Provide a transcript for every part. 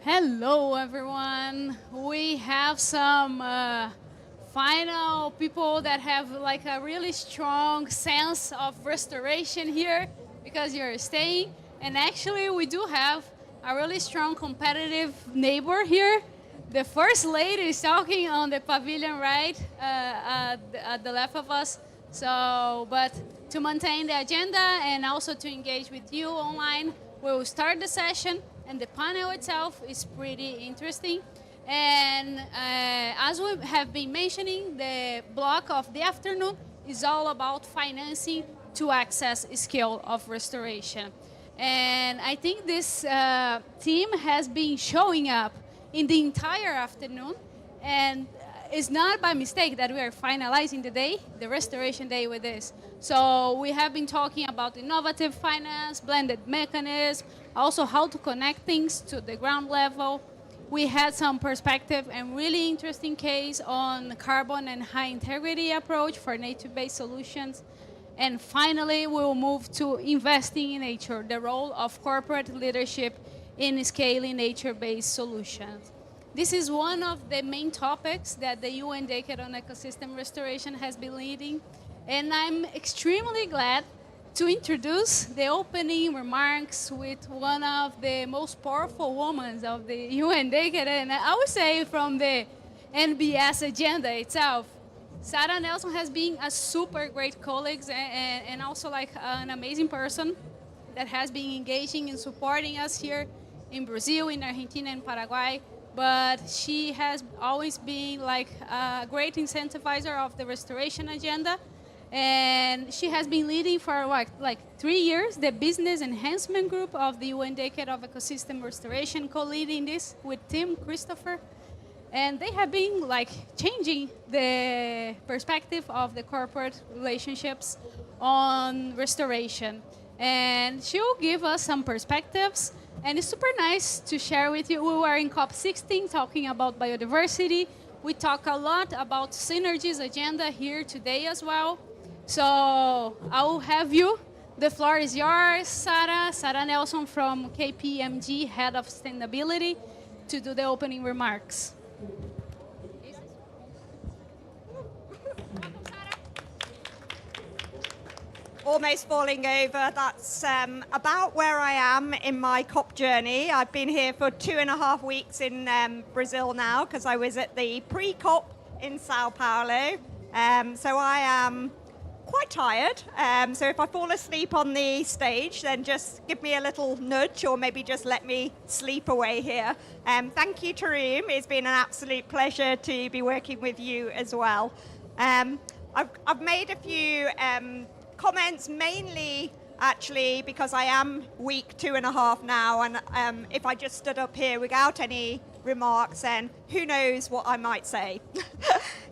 Hello, everyone. We have some final people that have like a really strong sense of restoration here because you're staying. And actually, we do have a really strong competitive neighbor here. The first lady is talking on the pavilion right at the left of us. So, but to maintain the agenda and also to engage with you online, we will start the session, and the panel itself is pretty interesting. And as we have been mentioning, the block of the afternoon is all about financing to access scale of restoration. And I think this team has been showing up in the entire afternoon, and it's not by mistake that we are finalizing the day, the restoration day, with this. So we have been talking about innovative finance, blended mechanisms, also how to connect things to the ground level. We had some perspective and really interesting case on carbon and high integrity approach for nature-based solutions. And finally, we will move to investing in nature, the role of corporate leadership in scaling nature-based solutions. This is one of the main topics that the UN Decade on Ecosystem Restoration has been leading. And I'm extremely glad to introduce the opening remarks with one of the most powerful women of the UN Decade, and I would say from the NBS agenda itself. Sarah Nelson has been a super great colleague and also like an amazing person that has been engaging and supporting us here in Brazil, in Argentina, and Paraguay. But she has always been like a great incentivizer of the restoration agenda. And she has been leading for like 3 years the business enhancement group of the UN Decade of Ecosystem Restoration, co-leading this with Tim Christopher. And they have been like changing the perspective of the corporate relationships on restoration. And she will give us some perspectives. And it's super nice to share with you. We were in COP16 talking about biodiversity. We talk a lot about synergies agenda here today as well. So I will have you. The floor is yours, Sarah. Sarah Nelson from KPMG, Head of Sustainability, to do the opening remarks. Almost falling over. That's about where I am in my COP journey. I've been here for 2.5 weeks in Brazil now because I was at the pre-COP in Sao Paulo. So I am quite tired. So if I fall asleep on the stage, then just give me a little nudge or maybe just let me sleep away here. Thank you, Taroom. It's been an absolute pleasure to be working with you as well. I've made a few comments, mainly actually because I am week 2.5 now, and if I just stood up here without any remarks, then who knows what I might say.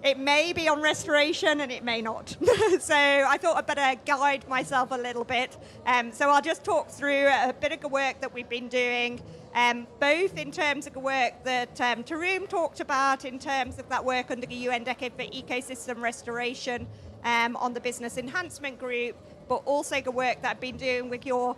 It may be on restoration and it may not. So I thought I'd better guide myself a little bit. So I'll just talk through a bit of the work that we've been doing, both in terms of the work that Taroom talked about in terms of that work under the UN Decade for Ecosystem Restoration on the Business Enhancement Group, but also the work that I've been doing with your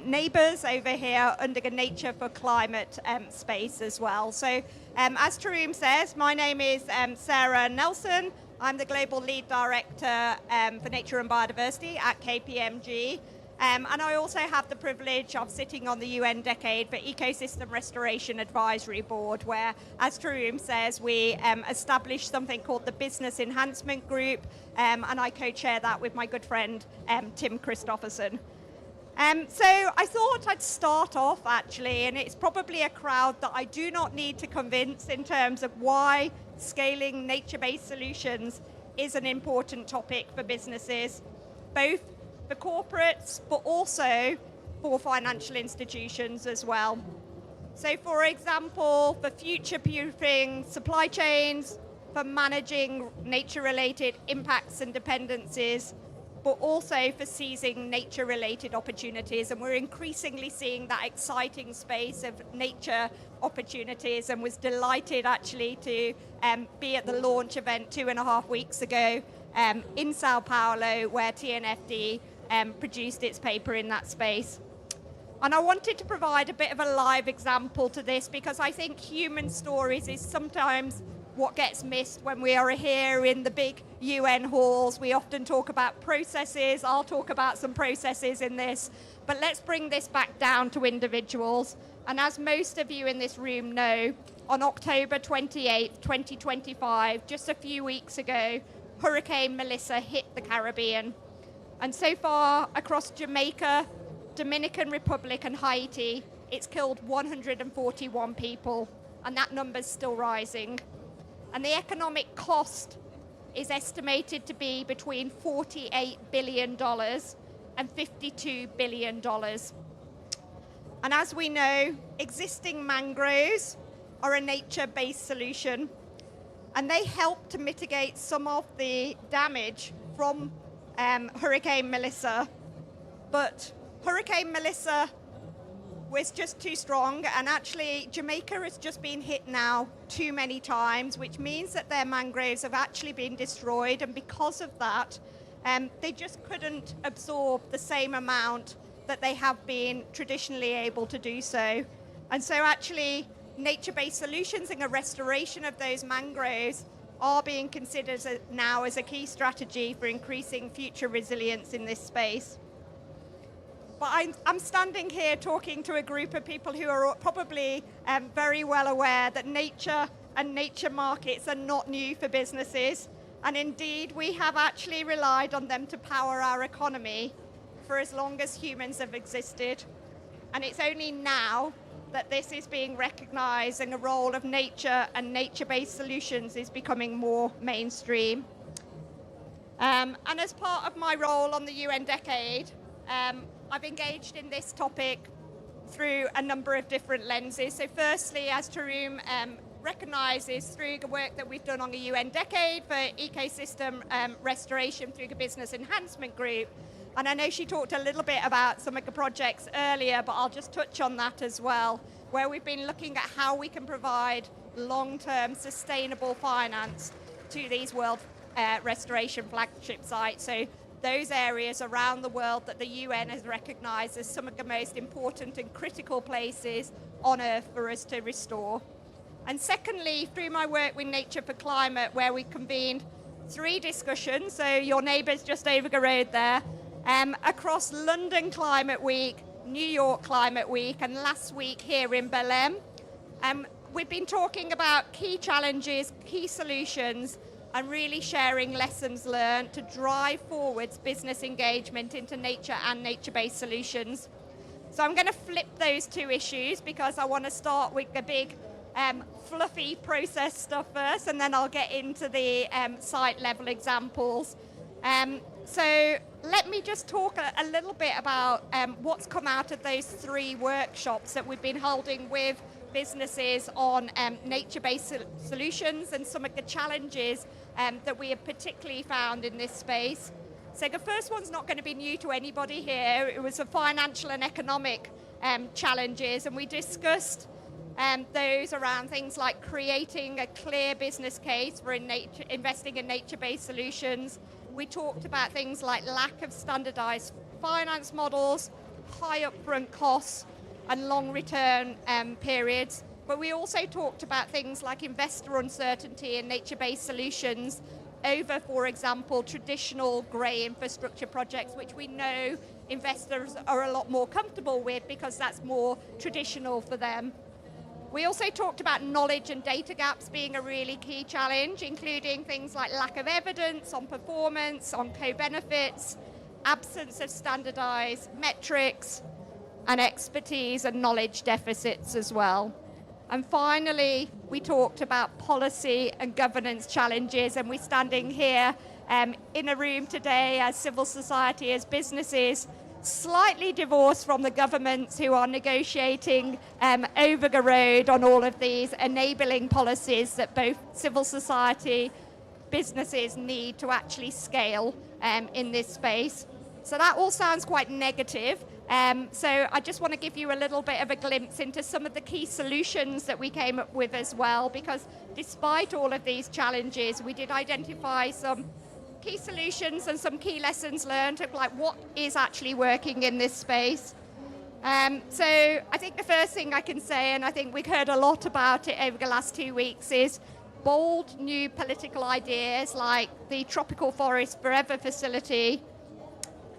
neighbours over here under the Nature for Climate space as well. So as Taroom says, my name is Sarah Nelson. I'm the Global Lead Director for Nature and Biodiversity at KPMG. And I also have the privilege of sitting on the UN Decade for Ecosystem Restoration Advisory Board, where, as Taroom says, we established something called the Business Enhancement Group, and I co-chair that with my good friend, Tim Christopherson. So I thought I'd start off, actually, and it's probably a crowd that I do not need to convince in terms of why scaling nature-based solutions is an important topic for businesses, both for corporates, but also for financial institutions as well. So for example, for future-proofing supply chains, for managing nature-related impacts and dependencies, but also for seizing nature-related opportunities. And we're increasingly seeing that exciting space of nature opportunities, and was delighted actually to be at the launch event 2.5 weeks ago in Sao Paulo, where TNFD produced its paper in that space. And I wanted to provide a bit of a live example to this because I think human stories is sometimes what gets missed when we are here in the big UN halls. We often talk about processes. I'll talk about some processes in this. But let's bring this back down to individuals. And as most of you in this room know, on October 28th, 2025, just a few weeks ago, Hurricane Melissa hit the Caribbean. And so far, across Jamaica, Dominican Republic and Haiti, it's killed 141 people, and that number's still rising. And the economic cost is estimated to be between $48 billion and $52 billion. And as we know, existing mangroves are a nature-based solution, and they help to mitigate some of the damage from Hurricane Melissa. But Hurricane Melissa was just too strong, and actually Jamaica has just been hit now too many times, which means that their mangroves have actually been destroyed, and because of that, they just couldn't absorb the same amount that they have been traditionally able to do so. And so actually nature-based solutions and a restoration of those mangroves are being considered now as a key strategy for increasing future resilience in this space. But I'm standing here talking to a group of people who are probably very well aware that nature and nature markets are not new for businesses. And indeed, we have actually relied on them to power our economy for as long as humans have existed. And it's only now that this is being recognized and the role of nature and nature-based solutions is becoming more mainstream. And as part of my role on the UN Decade, I've engaged in this topic through a number of different lenses. So firstly, as Tarun recognises, through the work that we've done on the UN Decade for ecosystem restoration through the Business Enhancement Group. And I know she talked a little bit about some of the projects earlier, but I'll just touch on that as well, where we've been looking at how we can provide long-term sustainable finance to these world restoration flagship sites. So those areas around the world that the UN has recognised as some of the most important and critical places on Earth for us to restore. And secondly, through my work with Nature for Climate, where we convened 3 discussions, so your neighbours just over the road there, across London Climate Week, New York Climate Week, and last week here in Belém. We've been talking about key challenges, key solutions, and really sharing lessons learned to drive forwards business engagement into nature and nature-based solutions. So I'm going to flip those 2 issues because I want to start with the big fluffy process stuff first, and then I'll get into the site level examples. So let me just talk a little bit about what's come out of those 3 workshops that we've been holding with businesses on nature-based solutions and some of the challenges that we have particularly found in this space. So the first one's not going to be new to anybody here. It was the financial and economic challenges, and we discussed those around things like creating a clear business case for investing in nature-based solutions. We talked about things like lack of standardized finance models, high upfront costs, and long return periods. But we also talked about things like investor uncertainty in nature-based solutions over, for example, traditional grey infrastructure projects, which we know investors are a lot more comfortable with because that's more traditional for them. We also talked about knowledge and data gaps being a really key challenge, including things like lack of evidence on performance, on co-benefits, absence of standardized metrics, and expertise and knowledge deficits as well. And finally, we talked about policy and governance challenges, and we're standing here in a room today as civil society, as businesses, slightly divorced from the governments who are negotiating over the road on all of these enabling policies that both civil society, businesses need to actually scale in this space. So that all sounds quite negative. So I just want to give you a little bit of a glimpse into some of the key solutions that we came up with as well, because despite all of these challenges, we did identify some key solutions and some key lessons learned of like what is actually working in this space. So I think the first thing I can say, and I think we've heard a lot about it over the last 2 weeks, is bold new political ideas like the Tropical Forest Forever facility.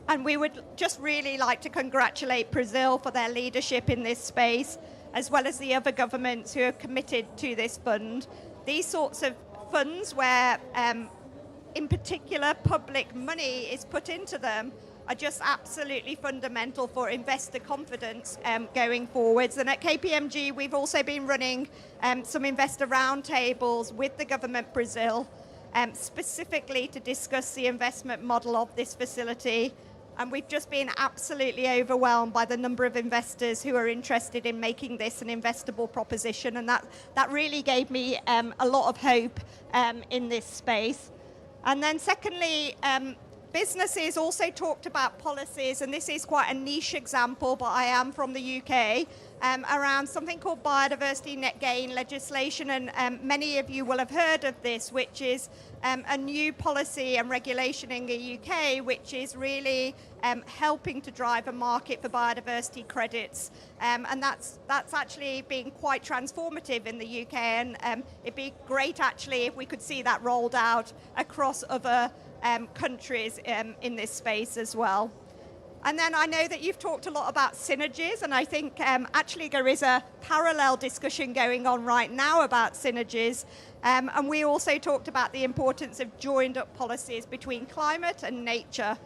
And we would just really like to congratulate Brazil for their leadership in this space, as well as the other governments who are committed to this fund. These sorts of funds where, in particular, public money is put into them are just absolutely fundamental for investor confidence going forwards. And at KPMG, we've also been running some investor roundtables with the government Brazil, specifically to discuss the investment model of this facility. And we've just been absolutely overwhelmed by the number of investors who are interested in making this an investable proposition. And that really gave me a lot of hope in this space. And then secondly, businesses also talked about policies, and this is quite a niche example, but I am from the UK, around something called biodiversity net gain legislation, and many of you will have heard of this, which is a new policy and regulation in the UK, which is really helping to drive a market for biodiversity credits, and that's actually been quite transformative in the UK, and it'd be great actually if we could see that rolled out across other countries in this space as well. And then I know that you've talked a lot about synergies, and I think actually there is a parallel discussion going on right now about synergies. And we also talked about the importance of joined up policies between climate and nature,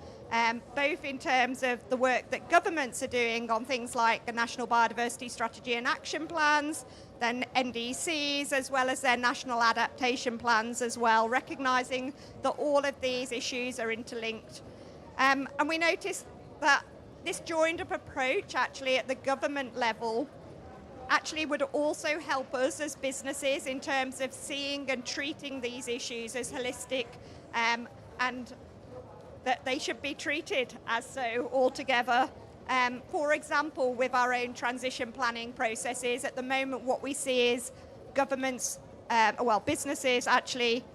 both in terms of the work that governments are doing on things like the National Biodiversity Strategy and Action Plans, then NDCs, as well as their national adaptation plans as well, recognizing that all of these issues are interlinked. And we noticed that this joined up approach actually at the government level actually would also help us as businesses in terms of seeing and treating these issues as holistic, and that they should be treated as so altogether. For example, with our own transition planning processes, at the moment what we see is governments, businesses actually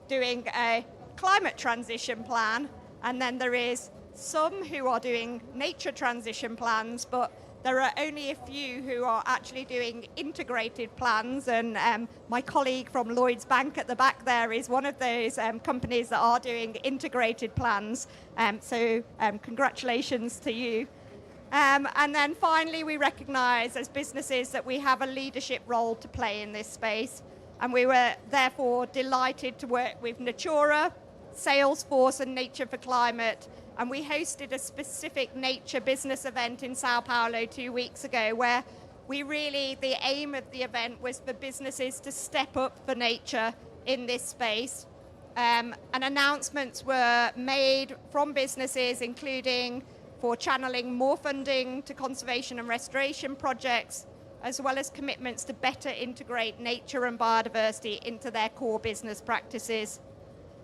doing a climate transition plan, and then there is some who are doing nature transition plans, but there are only a few who are actually doing integrated plans, and my colleague from Lloyds Bank at the back there is one of those companies that are doing integrated plans, so congratulations to you. And then finally, we recognise as businesses that we have a leadership role to play in this space, and we were therefore delighted to work with Natura, Salesforce and Nature for Climate, and we hosted a specific nature business event in Sao Paulo 2 weeks ago, where the aim of the event was for businesses to step up for nature in this space. And announcements were made from businesses, including for channeling more funding to conservation and restoration projects, as well as commitments to better integrate nature and biodiversity into their core business practices.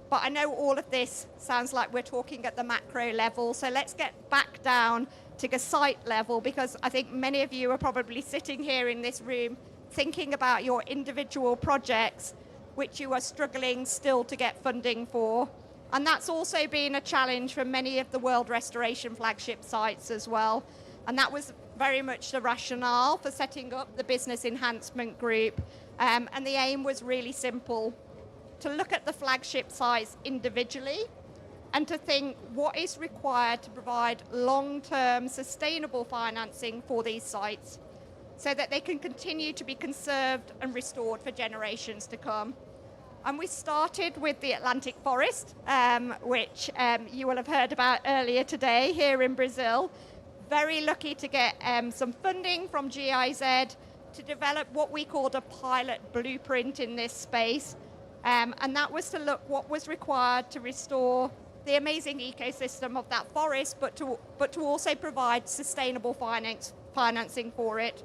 But I know all of this sounds like we're talking at the macro level, so let's get back down to the site level, because I think many of you are probably sitting here in this room thinking about your individual projects, which you are struggling still to get funding for. And that's also been a challenge for many of the World Restoration flagship sites as well. And that was very much the rationale for setting up the Business Enhancement Group. And the aim was really simple: to look at the flagship sites individually and to think what is required to provide long-term sustainable financing for these sites so that they can continue to be conserved and restored for generations to come. And we started with the Atlantic Forest, which you will have heard about earlier today here in Brazil. Very lucky to get some funding from GIZ to develop what we called a pilot blueprint in this space. And that was to look what was required to restore the amazing ecosystem of that forest, but to also provide sustainable financing for it.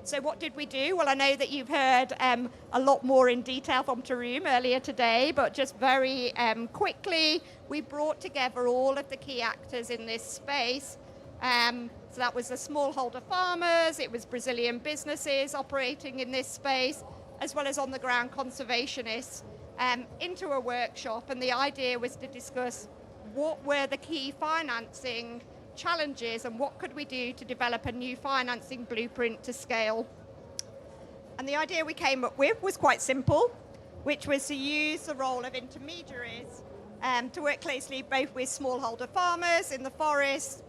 So what did we do? Well, I know that you've heard a lot more in detail from Tarun earlier today, but just very quickly, we brought together all of the key actors in this space. So that was the smallholder farmers, it was Brazilian businesses operating in this space, as well as on-the-ground conservationists, into a workshop. And the idea was to discuss what were the key financing challenges and what could we do to develop a new financing blueprint to scale. And the idea we came up with was quite simple, which was to use the role of intermediaries to work closely both with smallholder farmers in the forest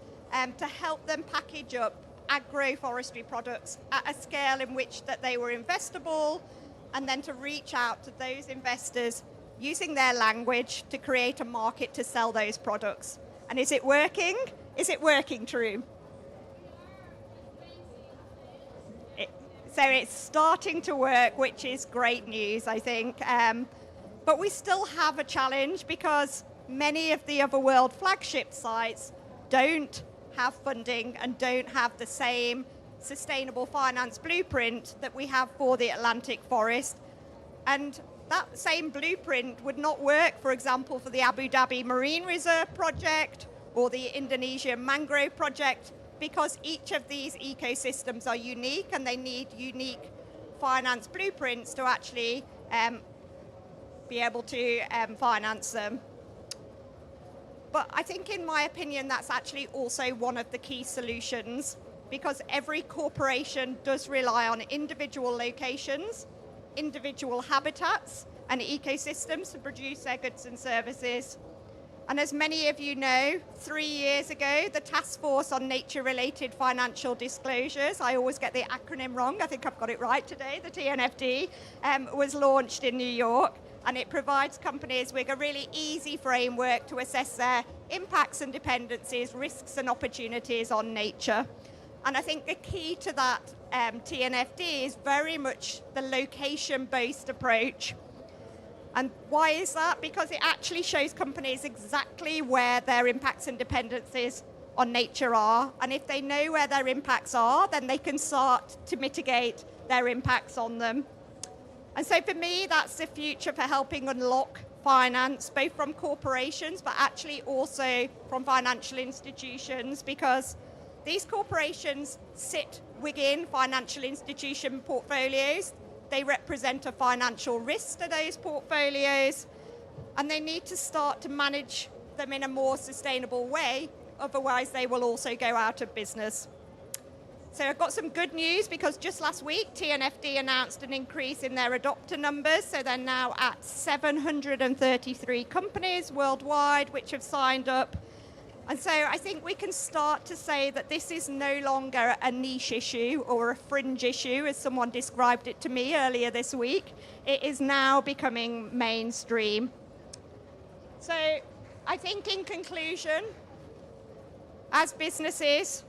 to help them package up agroforestry products at a scale in which that they were investable, and then to reach out to those investors using their language to create a market to sell those products. And is it working? Is it working, True? So it's starting to work, which is great news, I think. But we still have a challenge because many of the other world flagship sites don't have funding and don't have the same sustainable finance blueprint that we have for the Atlantic forest. And that same blueprint would not work, for example, for the Abu Dhabi Marine Reserve project or the Indonesian mangrove project, because each of these ecosystems are unique and they need unique finance blueprints to actually be able to finance them. But I think, in my opinion, that's actually also one of the key solutions, because every corporation does rely on individual locations, individual habitats and ecosystems to produce their goods and services. And as many of you know, 3 years ago, the Task Force on Nature-Related Financial Disclosures, I always get the acronym wrong, I think I've got it right today, the TNFD, was launched in New York. And it provides companies with a really easy framework to assess their impacts and dependencies, risks and opportunities on nature. And I think the key to that TNFD is very much the location-based approach. And why is that? Because it actually shows companies exactly where their impacts and dependencies on nature are. And if they know where their impacts are, then they can start to mitigate their impacts on them. And so for me, that's the future for helping unlock finance, both from corporations, but actually also from financial institutions, because these corporations sit within financial institution portfolios. They represent a financial risk to those portfolios, and they need to start to manage them in a more sustainable way. Otherwise, they will also go out of business. So I've got some good news, because just last week, TNFD announced an increase in their adopter numbers. So they're now at 733 companies worldwide which have signed up. And so I think we can start to say that this is no longer a niche issue or a fringe issue, as someone described it to me earlier this week. It is now becoming mainstream. So I think, in conclusion, as businesses,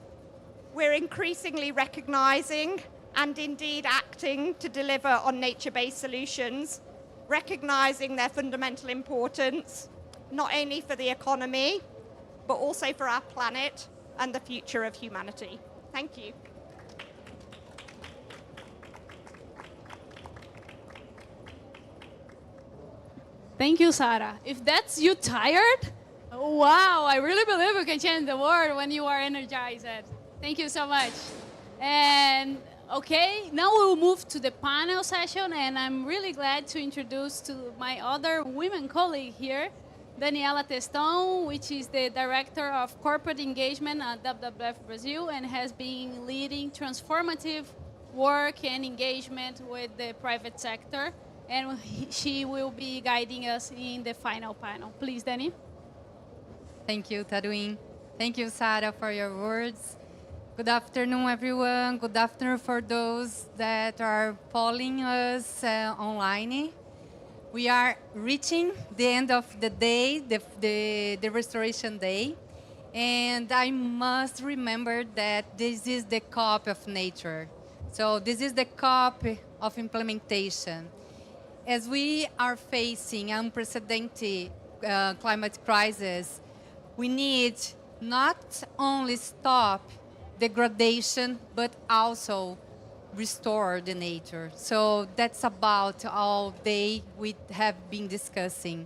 we're increasingly recognizing and indeed acting to deliver on nature-based solutions, recognizing their fundamental importance, not only for the economy, but also for our planet and the future of humanity. Thank you. Thank you, Sarah. If that's you tired, wow, I really believe you can change the world when you are energized. Thank you so much. And okay, now we'll move to the panel session, and I'm really glad to introduce to my other women colleague here, Daniela Teston, which is the Director of Corporate Engagement at WWF Brazil and has been leading transformative work and engagement with the private sector. And she will be guiding us in the final panel. Please, Dani. Thank you, Tadwin. Thank you, Sarah, for your words. Good afternoon, everyone. Good afternoon for those that are following us online. We are reaching the end of the day, the Restoration Day. And I must remember that this is the COP of nature. So this is the COP of implementation. As we are facing unprecedented climate crisis, we need not only stop degradation, but also restore the nature. So that's about all day we have been discussing.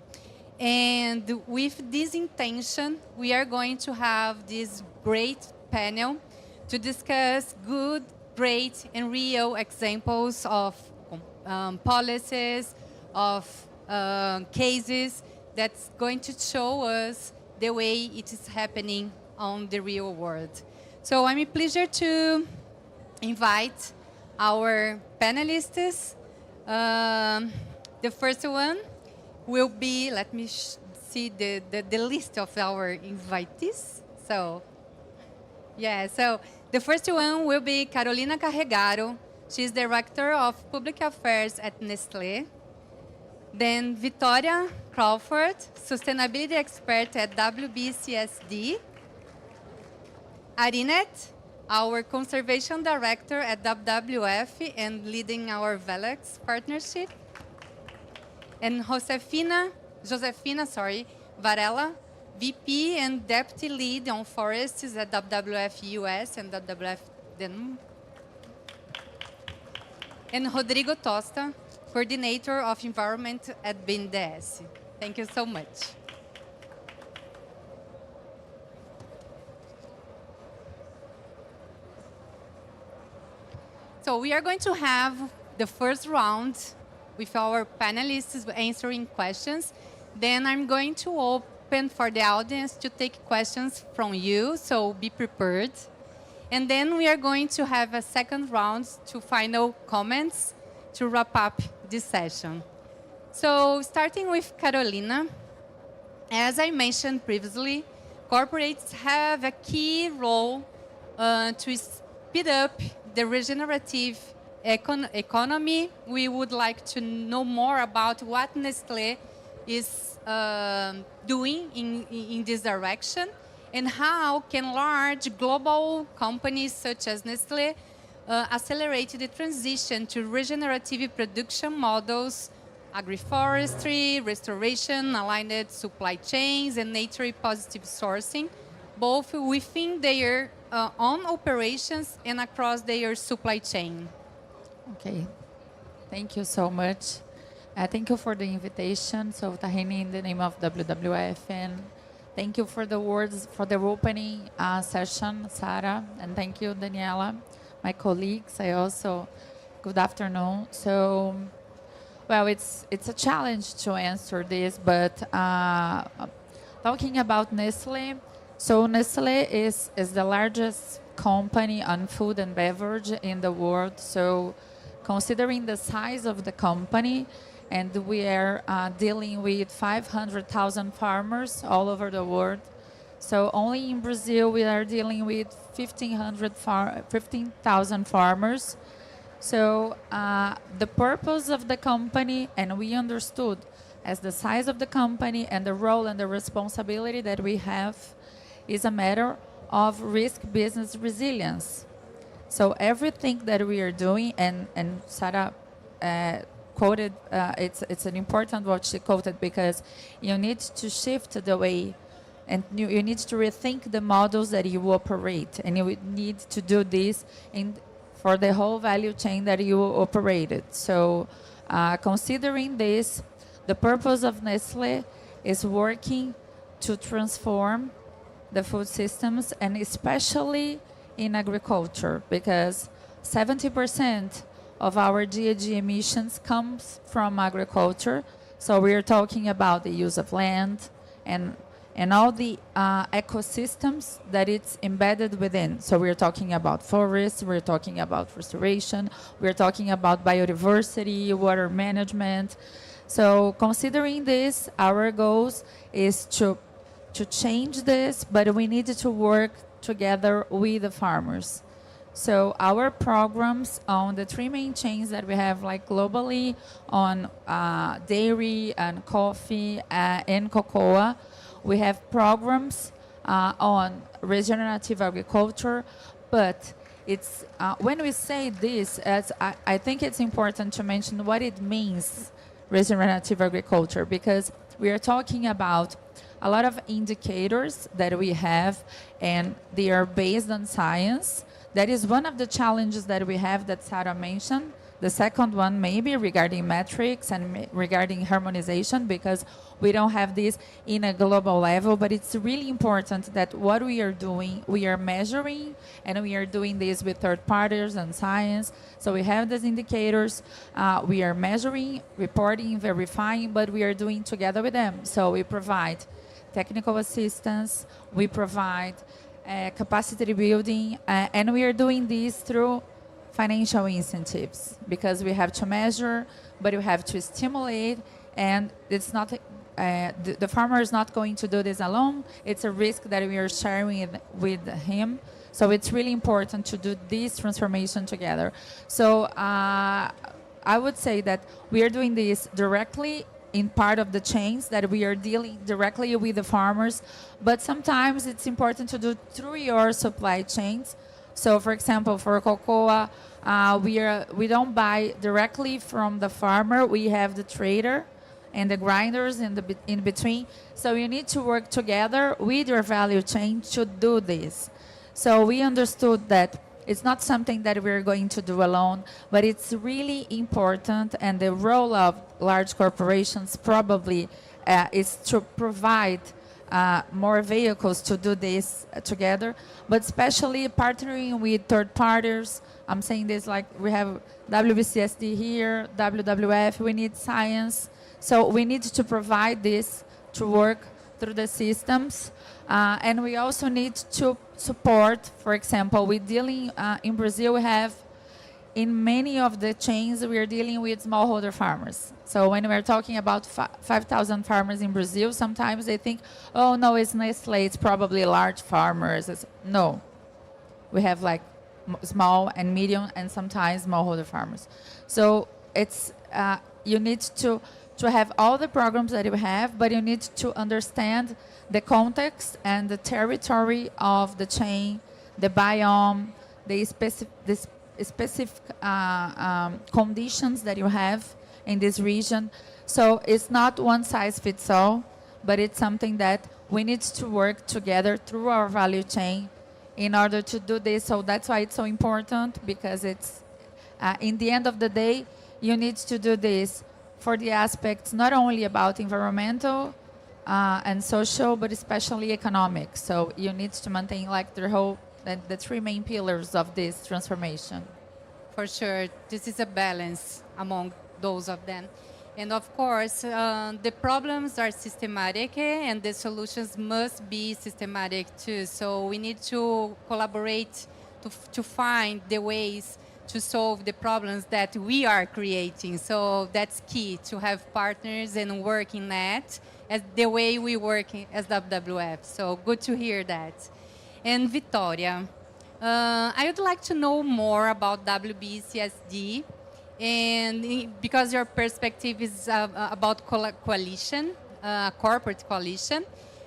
And with this intention, we are going to have this great panel to discuss good, great, and real examples of policies, of cases that's going to show us the way it is happening on the real world. So I'm pleased to invite our panelists. The first one will be, let me see the list of our invitees. So, yeah, so the first one will be Carolina Carregaro. She's Director of Public Affairs at Nestlé. Then Victoria Crawford, Sustainability Expert at WBCSD. Arinet, our Conservation Director at WWF and leading our VELEX partnership. And Josefina Varela, VP and Deputy Lead on Forests at WWF US and WWF Denmark. And Rodrigo Tosta, Coordinator of Environment at BNDES. Thank you so much. So we are going to have the first round with our panelists answering questions. Then I'm going to open for the audience to take questions from you, so be prepared. And then we are going to have a second round to final comments to wrap up this session. So starting with Carolina, as I mentioned previously, corporates have a key role to speed up the regenerative economy. We would like to know more about what Nestlé is doing in this direction, and how can large global companies such as Nestlé accelerate the transition to regenerative production models, agroforestry, restoration, aligned supply chains, and nature-positive sourcing, both within their own operations and across their supply chain. Okay, thank you so much. Thank you for the invitation. So, Tahini, in the name of WWF, and thank you for the words for the opening session, Sarah, and thank you, Daniela, my colleagues. Good afternoon. So, well, it's a challenge to answer this, but talking about Nestlé, so Nestlé is the largest company on food and beverage in the world. So considering the size of the company, and we are dealing with 500,000 farmers all over the world. So only in Brazil, we are dealing with 15,000 farmers. So the purpose of the company, and we understood as the size of the company and the role and the responsibility that we have, is a matter of risk business resilience. So everything that we are doing, and Sarah quoted, it's an important what she quoted, because you need to shift the way, and you need to rethink the models that you operate, and you need to do this for the whole value chain that you operated. So considering this, the purpose of Nestlé is working to transform the food systems, and especially in agriculture, because 70% of our GHG emissions comes from agriculture. So we are talking about the use of land and all the ecosystems that it's embedded within. So we're talking about forests, we're talking about restoration, we're talking about biodiversity, water management. So considering this, our goals is to change this, but we need to work together with the farmers. So our programs on the three main chains that we have, like globally, on dairy and coffee and cocoa, we have programs on regenerative agriculture, but it's when we say this, I think it's important to mention what it means, regenerative agriculture, because we are talking about a lot of indicators that we have, and they are based on science. That is one of the challenges that we have that Sarah mentioned. The second one maybe regarding metrics and regarding harmonization, because we don't have this in a global level, but it's really important that what we are doing, we are measuring, and we are doing this with third parties and science. So we have these indicators, we are measuring, reporting, verifying, but we are doing together with them. So we provide technical assistance, we provide capacity building, and we are doing this through financial incentives because we have to measure, but you have to stimulate, and it's not the farmer is not going to do this alone. It's a risk that we are sharing with him. So it's really important to do this transformation together. So I would say that we are doing this directly in part of the chains, that we are dealing directly with the farmers, but sometimes it's important to do through your supply chains. So for example, for cocoa, we don't buy directly from the farmer. We have the trader and the grinders in between. So you need to work together with your value chain to do this. So we understood that it's not something that we're going to do alone, but it's really important, and the role of large corporations probably is to provide more vehicles to do this together, but especially partnering with third parties. I'm saying this like we have WBCSD here, WWF, we need science. So we need to provide this to work through the systems. And we also need to support, for example, we're dealing, in Brazil, we have, in many of the chains, we are dealing with smallholder farmers. So when we're talking about 5,000 farmers in Brazil, sometimes they think, oh, no, it's Nestlé, it's probably large farmers. No, we have like small and medium and sometimes smallholder farmers. So it's, you need to have all the programs that you have, but you need to understand the context and the territory of the chain, the biome, the specific conditions that you have in this region. So it's not one size fits all, but it's something that we need to work together through our value chain in order to do this. So that's why it's so important, because it's, in the end of the day, you need to do this for the aspects not only about environmental and social, but especially economic. So you need to maintain like the three main pillars of this transformation. For sure, this is a balance among those of them. And of course, the problems are systematic, and the solutions must be systematic too. So we need to collaborate to find the ways to solve the problems that we are creating. So that's key, to have partners and work in that as the way we work as WWF. So good to hear that. And Victoria, I would like to know more about WBCSD, and because your perspective is about coalition, corporate coalition.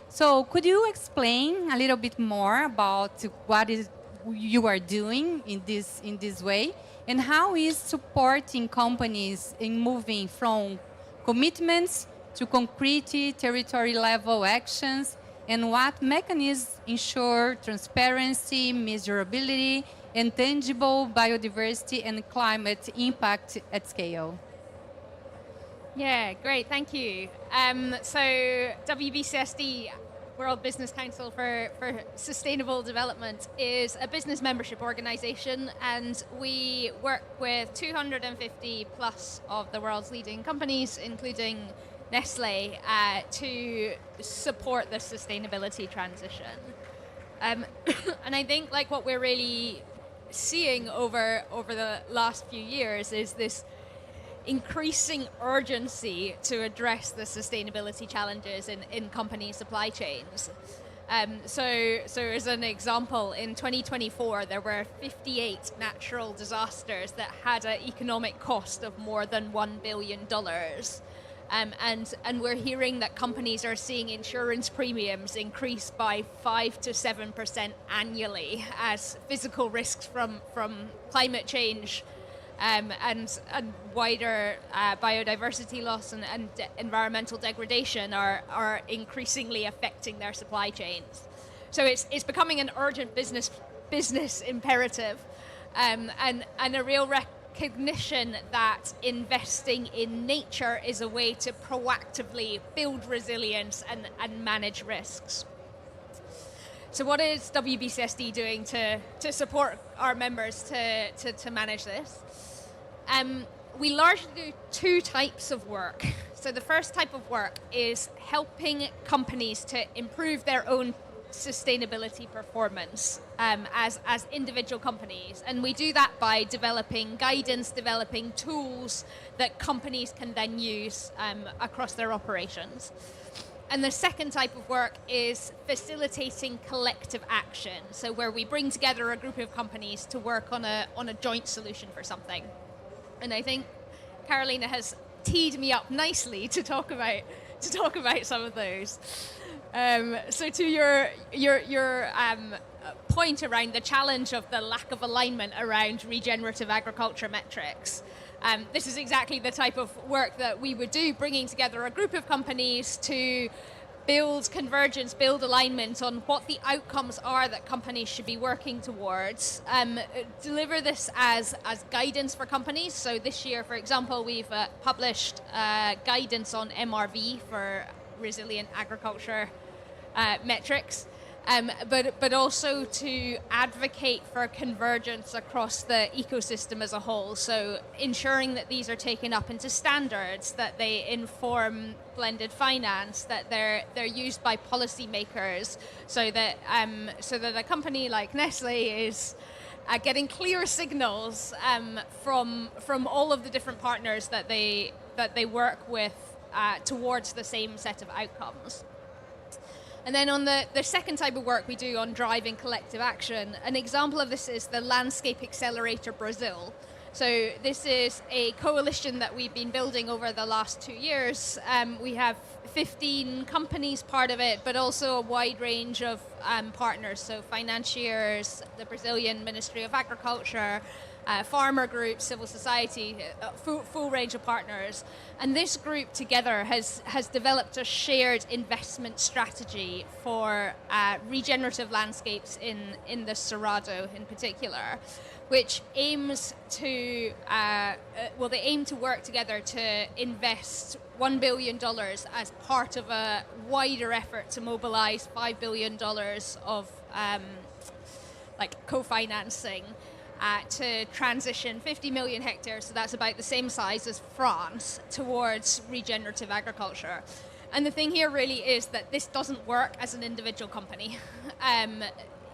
So could you explain a little bit more about what is you are doing in this way, and how is supporting companies in moving from commitments to concrete territory level actions, and what mechanisms ensure transparency, measurability, and tangible biodiversity and climate impact at scale? Yeah, great, thank you. So WBCSD, World Business Council for Sustainable Development, is a business membership organization, and we work with 250 plus of the world's leading companies, including Nestlé, to support the sustainability transition. And I think like what we're really seeing over the last few years is this increasing urgency to address the sustainability challenges in company supply chains. So as an example, in 2024, there were 58 natural disasters that had an economic cost of more than $1 billion. And we're hearing that companies are seeing insurance premiums increase by 5 to 7% annually as physical risks from climate change and wider biodiversity loss and environmental degradation are increasingly affecting their supply chains. So it's becoming an urgent business imperative, and a real recognition that investing in nature is a way to proactively build resilience and manage risks. So what is WBCSD doing to support our members to manage this? We largely do two types of work. So the first type of work is helping companies to improve their own sustainability performance as individual companies. And we do that by developing guidance, developing tools that companies can then use across their operations. And the second type of work is facilitating collective action. So where we bring together a group of companies to work on a joint solution for something. And I think Carolina has teed me up nicely to talk about some of those. So to your point around the challenge of the lack of alignment around regenerative agriculture metrics, this is exactly the type of work that we would do, bringing together a group of companies to build convergence, build alignment on what the outcomes are that companies should be working towards, deliver this as guidance for companies. So this year, for example, we've published guidance on MRV for resilient agriculture metrics, but also to advocate for convergence across the ecosystem as a whole. So ensuring that these are taken up into standards, that they inform blended finance, that they're used by policymakers, so that a company like Nestle is getting clear signals from all of the different partners that they work with towards the same set of outcomes. And then on the second type of work we do on driving collective action, an example of this is the Landscape Accelerator Brazil. So this is a coalition that we've been building over the last 2 years. We have 15 companies part of it, but also a wide range of partners, so financiers, the Brazilian Ministry of Agriculture, farmer groups, civil society, full range of partners. And this group together has developed a shared investment strategy for regenerative landscapes in the Cerrado in particular, which aims to, they aim to work together to invest $1 billion as part of a wider effort to mobilize $5 billion of co-financing to transition 50 million hectares, so that's about the same size as France, towards regenerative agriculture. And the thing here really is that this doesn't work as an individual company.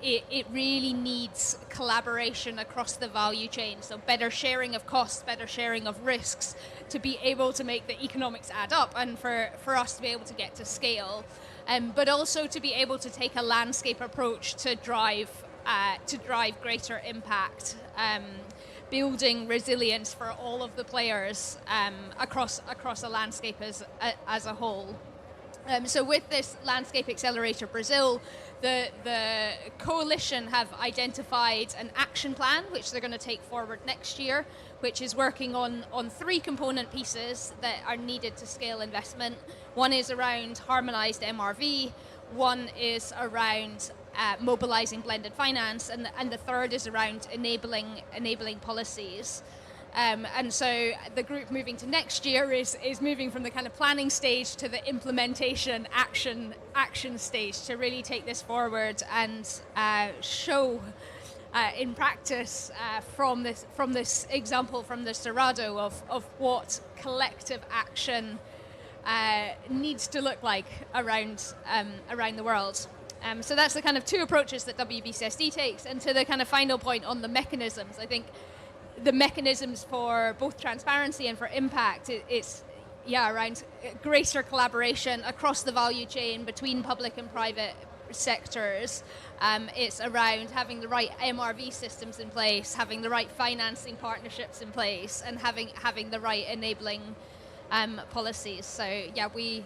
It really needs collaboration across the value chain, so better sharing of costs, better sharing of risks, to be able to make the economics add up and for us to be able to get to scale, but also to be able to take a landscape approach to drive greater impact, building resilience for all of the players across a landscape as a whole. So with this Landscape Accelerator Brazil, the coalition have identified an action plan which they're going to take forward next year, which is working on 3 component pieces that are needed to scale investment. One is around harmonized MRV, one is around mobilizing blended finance, and the third is around enabling policies. And so the group moving to next year is moving from the kind of planning stage to the implementation action stage to really take this forward and show in practice from this example from the Cerrado of what collective action needs to look like around the world. So that's the kind of 2 approaches that WBCSD takes. And to the kind of final point on the mechanisms, I think the mechanisms for both transparency and for impact, it's around greater collaboration across the value chain between public and private sectors. It's around having the right MRV systems in place, having the right financing partnerships in place, and having the right enabling policies. So we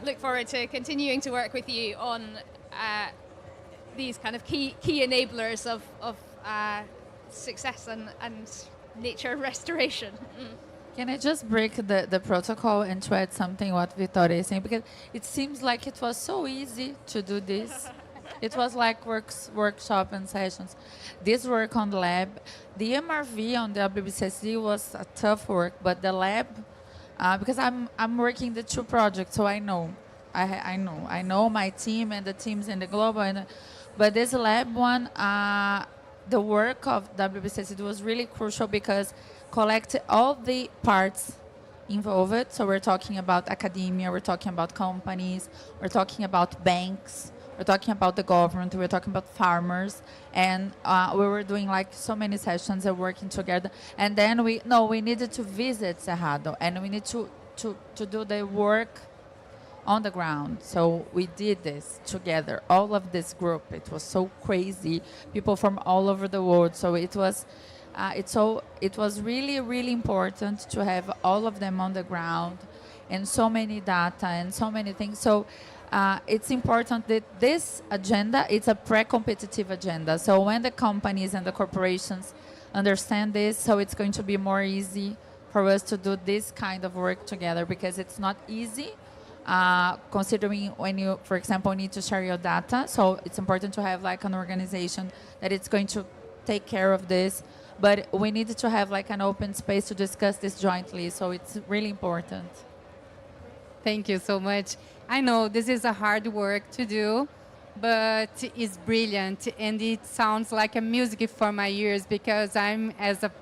look forward to continuing to work with you on these kind of key enablers of success and nature restoration. Can I just break the protocol and to add something what Victoria is saying? Because it seems like it was so easy to do this. It was like workshop and sessions. This work on the lab, the MRV on the WBCSD was a tough work, but the lab, because I'm working the 2 projects, so I know my team and the teams in the global, but this lab one, the work of WBCSD was really crucial because collected all the parts involved. So we're talking about academia, we're talking about companies, we're talking about banks, we're talking about the government, we're talking about farmers, and we were doing like so many sessions and working together. And then we needed to visit Cerrado, and we need to do the work on the ground. So we did this together, all of this group. It was so crazy, people from all over the world. So it was really, really important to have all of them on the ground, and so many data and so many things. So it's important that this agenda, it's a pre-competitive agenda. So when the companies and the corporations understand this, so it's going to be more easy for us to do this kind of work together, because it's not easy, considering when you, for example, need to share your data. So it's important to have like an organization that it's going to take care of this. But we need to have like an open space to discuss this jointly. So it's really important. Thank you so much. I know this is a hard work to do, but it's brilliant, and it sounds like a music for my ears, because I'm as a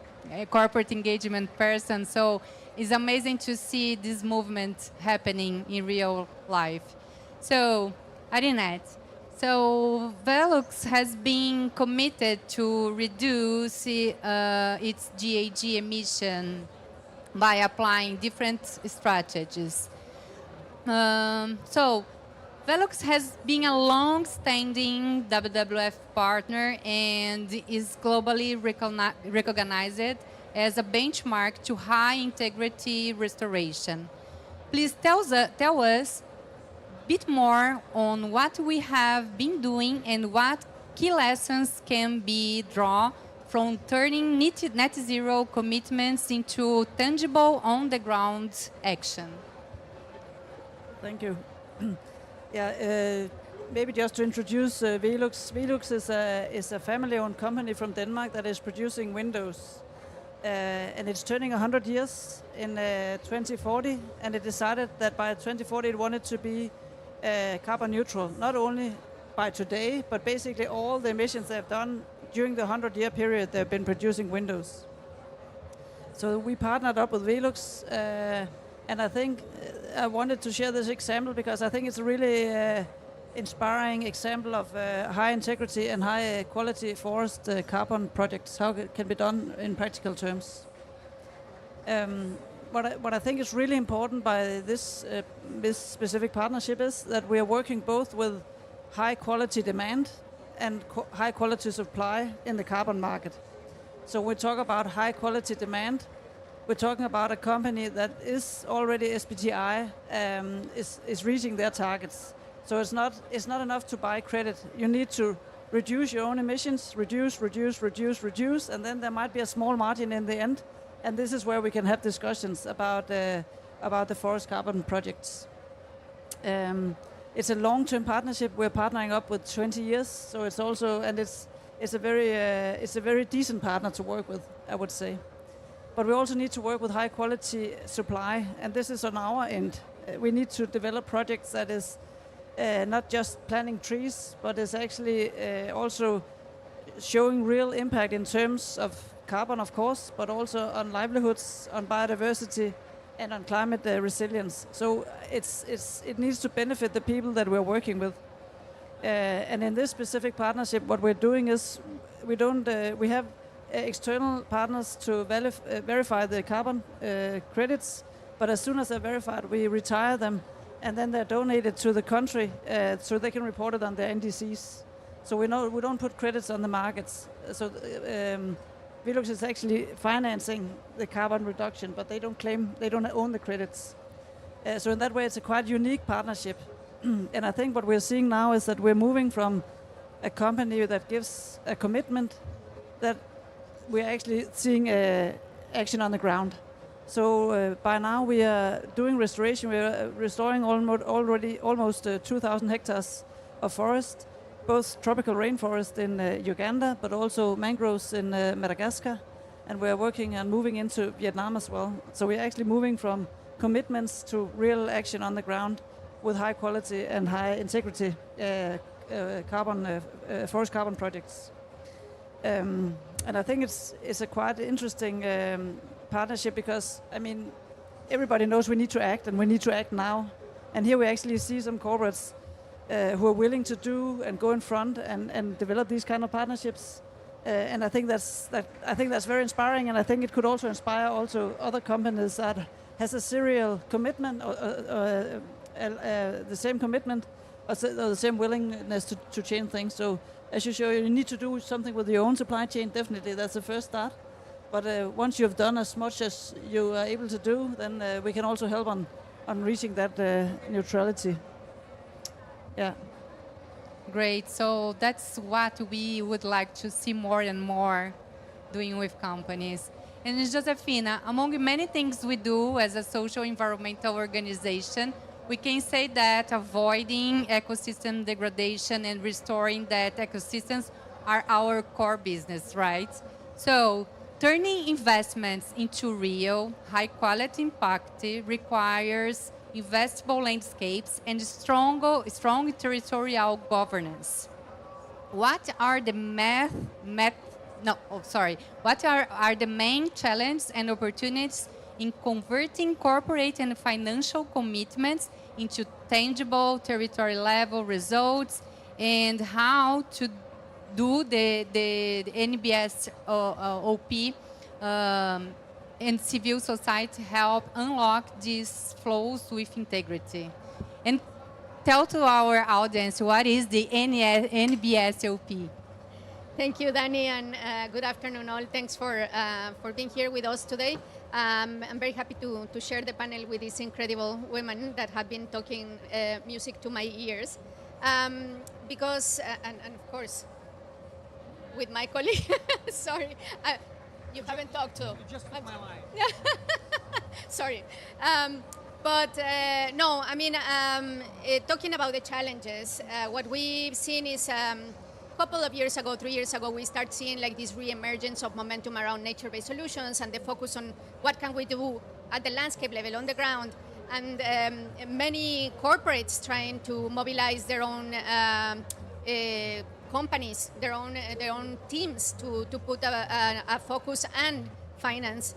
corporate engagement person, so it's amazing to see this movement happening in real life. So, Arinette, so Velux has been committed to reduce its GHG emission by applying different strategies. So, Velux has been a long-standing WWF partner and is globally recognized as a benchmark to high-integrity restoration. Please tell us a bit more on what we have been doing and what key lessons can be drawn from turning net zero commitments into tangible, on-the-ground action. Thank you. Maybe just to introduce Velux. Velux is a family-owned company from Denmark that is producing windows. And it's turning 100 years in 2040, and it decided that by 2040 it wanted to be carbon neutral, not only by today, but basically all the emissions they've done during the 100-year period they've been producing windows. So we partnered up with Velux, and I think I wanted to share this example because I think it's a really inspiring example of high integrity and high quality forest carbon projects, how it can be done in practical terms. What I think is really important by this specific partnership is that we are working both with high quality demand and high quality supply in the carbon market. So when we talk about high quality demand, we're talking about a company that is already SBTi, is reaching their targets. So it's not enough to buy credit. You need to reduce your own emissions, reduce, and then there might be a small margin in the end. And this is where we can have discussions about the forest carbon projects. It's a long-term partnership. We're partnering up with 20 years, so it's also, and it's a very decent partner to work with, I would say. But we also need to work with high quality supply, and this is on our end. We need to develop projects that is not just planting trees, but is actually also showing real impact in terms of carbon, of course, but also on livelihoods, on biodiversity, and on climate resilience. So it needs to benefit the people that we're working with. And in this specific partnership, what we're doing is we have external partners to verify the carbon credits, but as soon as they're verified, we retire them, and then they're donated to the country so they can report it on their NDCs. So we don't put credits on the markets. So Velux is actually financing the carbon reduction, but they don't own the credits. So in that way, it's a quite unique partnership. And I think what we're seeing now is that we're moving from a company that gives a commitment that we're actually seeing action on the ground. So by now we are doing restoration. We are restoring almost 2,000 hectares of forest, both tropical rainforest in Uganda, but also mangroves in Madagascar. And we're working on moving into Vietnam as well. So we're actually moving from commitments to real action on the ground with high quality and high integrity forest carbon projects. And I think it's a quite interesting partnership because, I mean, everybody knows we need to act and we need to act now. And here we actually see some corporates who are willing to do and go in front and develop these kind of partnerships. And I think that's very inspiring, and I think it could also inspire also other companies that has a serial commitment or the same commitment or the same willingness to change things. So as you show, you need to do something with your own supply chain. Definitely, that's the first start. But once you've done as much as you are able to do, then we can also help on reaching that neutrality. Yeah. Great. So that's what we would like to see more and more doing with companies. And Josefina, among many things we do as a social environmental organization, we can say that avoiding ecosystem degradation and restoring that ecosystems are our core business, right? So turning investments into real, high-quality impact requires investable landscapes and strong territorial governance. What are the What are the main challenges and opportunities in converting corporate and financial commitments into tangible territory level results, and how to do the NBS OP and civil society help unlock these flows with integrity? And tell to our audience, what is the NBSOP? Thank you, Dani, and good afternoon all. Thanks for being here with us today. I'm very happy to share the panel with these incredible women that have been talking music to my ears. Because, and of course, with my colleague, sorry, you haven't talked to. You just took my line. Sorry. But no, I mean, talking about the challenges, what we've seen is a couple of years ago, 3 years ago, we start seeing like this re-emergence of momentum around nature-based solutions and the focus on what can we do at the landscape level, on the ground, and many corporates trying to mobilize their own companies, their own teams to put a focus and finance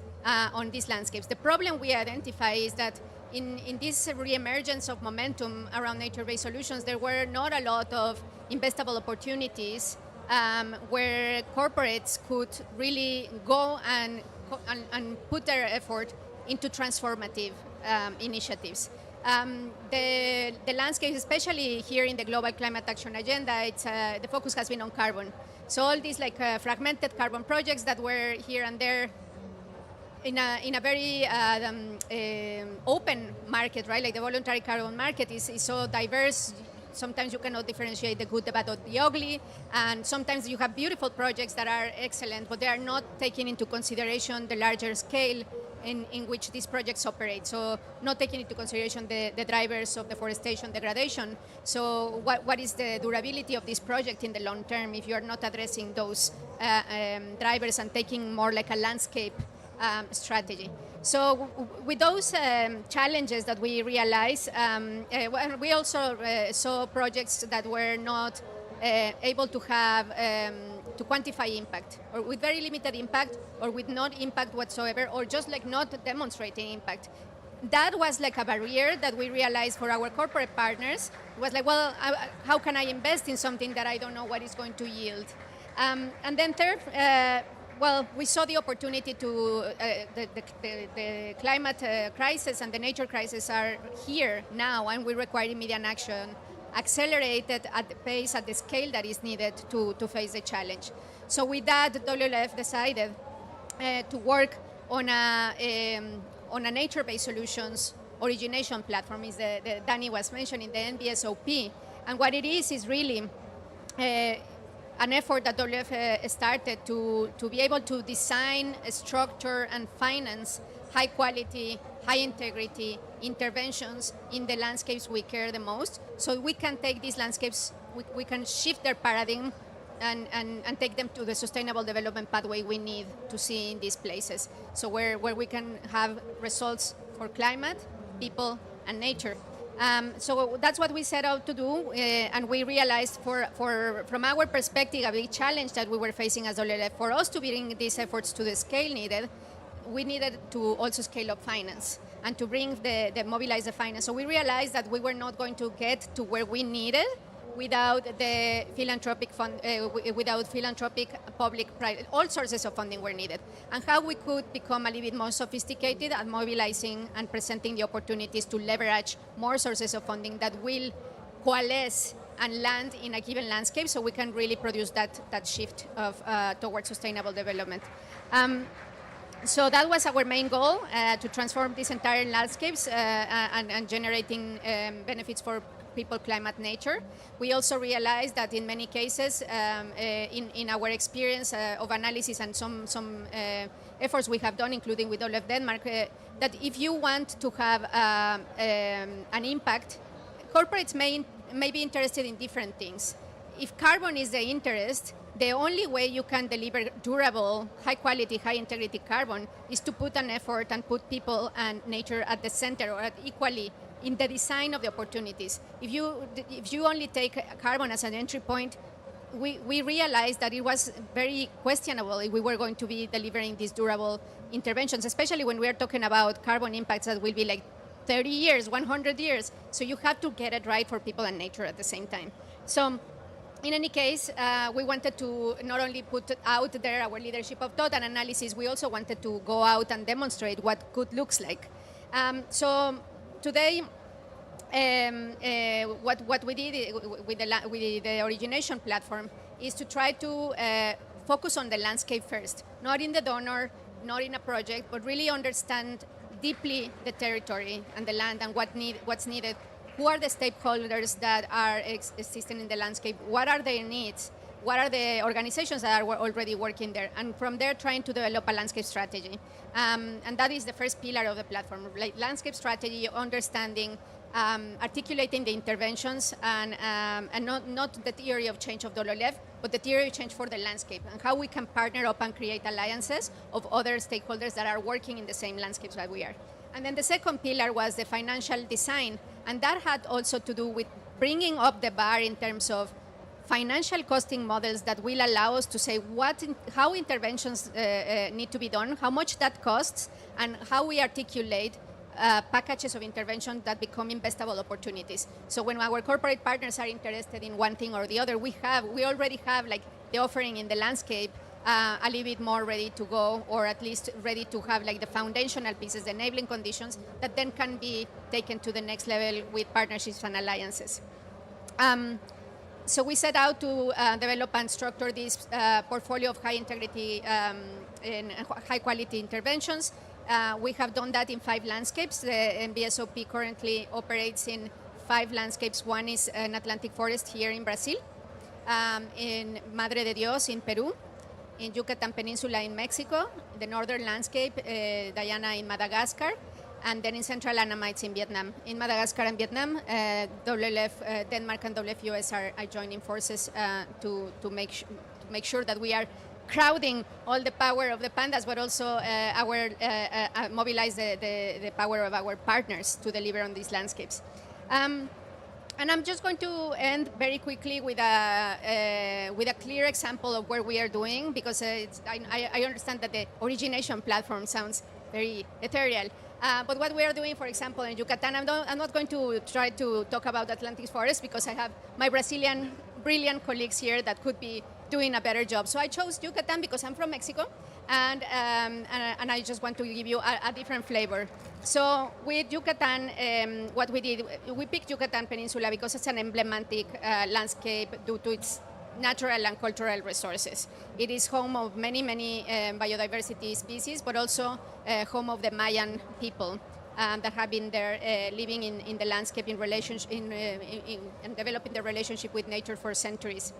on these landscapes. The problem we identify is that in this re-emergence of momentum around nature-based solutions, there were not a lot of investable opportunities where corporates could really go and put their effort into transformative initiatives. The landscape, especially here in the Global Climate Action Agenda, the focus has been on carbon. So all these like fragmented carbon projects that were here and there in a very open market, right? Like the voluntary carbon market is so diverse. Sometimes you cannot differentiate the good, the bad, or the ugly. And sometimes you have beautiful projects that are excellent, but they are not taking into consideration the larger scale in which these projects operate. So not taking into consideration the drivers of deforestation, degradation. So what is the durability of this project in the long term if you are not addressing those drivers and taking more like a landscape strategy? So with those challenges that we realized, we also saw projects that were not able to have to quantify impact, or with very limited impact, or with no impact whatsoever, or just like not demonstrating impact. That was like a barrier that we realized for our corporate partners. It was like, well, how can I invest in something that I don't know what is going to yield? And then third, well, we saw the opportunity to, the climate crisis and the nature crisis are here now, and we require immediate action, accelerated at the pace, at the scale that is needed to face the challenge. So with that, WWF decided to work on a nature-based solutions origination platform, is the Dani was mentioning, the NBSOP. And what it is really an effort that WWF started to be able to design, structure, and finance high-quality, high-integrity interventions in the landscapes we care the most. So we can take these landscapes, we can shift their paradigm and take them to the sustainable development pathway we need to see in these places. So where we can have results for climate, people, and nature. So that's what we set out to do, and we realized from our perspective, a big challenge that we were facing as WWF, for us to bring these efforts to the scale needed, we needed to also scale up finance. and to bring mobilize the finance. So we realized that we were not going to get to where we needed without the philanthropic fund, without philanthropic, public, private, all sources of funding were needed. And how we could become a little bit more sophisticated at mobilizing and presenting the opportunities to leverage more sources of funding that will coalesce and land in a given landscape, so we can really produce that shift of towards sustainable development. So that was our main goal, to transform these entire landscapes and generating benefits for people, climate, nature. We also realized that in many cases, in our experience of analysis and some efforts we have done, including with Olaf Denmark, that if you want to have an impact, corporates may be interested in different things. If carbon is the interest, the only way you can deliver durable, high quality, high integrity carbon is to put an effort and put people and nature at the center, or at equally in the design of the opportunities. If you only take carbon as an entry point, we realized that it was very questionable if we were going to be delivering these durable interventions, especially when we are talking about carbon impacts that will be like 30 years, 100 years. So you have to get it right for people and nature at the same time. So in any case, we wanted to not only put out there our leadership of thought and analysis, we also wanted to go out and demonstrate what good looks like. So today, what we did with the origination platform is to try to focus on the landscape first, not in the donor, not in a project, but really understand deeply the territory and the land and what's needed. Who are the stakeholders that are existing in the landscape? What are their needs? What are the organizations that are already working there? And from there, trying to develop a landscape strategy. And that is the first pillar of the platform, like landscape strategy, understanding, articulating the interventions, and not the theory of change of Dololev, but the theory of change for the landscape, and how we can partner up and create alliances of other stakeholders that are working in the same landscapes that we are. And then the second pillar was the financial design, and that had also to do with bringing up the bar in terms of financial costing models that will allow us to say how interventions need to be done, how much that costs, and how we articulate packages of intervention that become investable opportunities. So when our corporate partners are interested in one thing or the other, we already have like the offering in the landscape a little bit more ready to go, or at least ready to have like the foundational pieces, the enabling conditions that then can be taken to the next level with partnerships and alliances. So we set out to develop and structure this portfolio of high integrity and high quality interventions. We have done that in 5 landscapes. The MBSOP currently operates in 5 landscapes. One is an Atlantic forest here in Brazil, in Madre de Dios in Peru, in Yucatan Peninsula in Mexico, the northern landscape, Diana in Madagascar, and then in central Annamites in Vietnam. In Madagascar and Vietnam, WWF Denmark and WWF US are joining forces to make sure that we are crowding all the power of the pandas, but also mobilize the power of our partners to deliver on these landscapes. And I'm just going to end very quickly with a clear example of where we are doing, because I understand that the origination platform sounds very ethereal. But what we are doing, for example, in Yucatan, I'm not going to try to talk about Atlantic forest, because I have my Brazilian brilliant colleagues here that could be doing a better job. So I chose Yucatan because I'm from Mexico, and I just want to give you a different flavor. So with Yucatan, what we did, we picked Yucatan Peninsula because it's an emblematic landscape due to its natural and cultural resources. It is home of many biodiversity species, but also home of the Mayan people that have been there living in the landscape in relationship and developing the relationship with nature for centuries.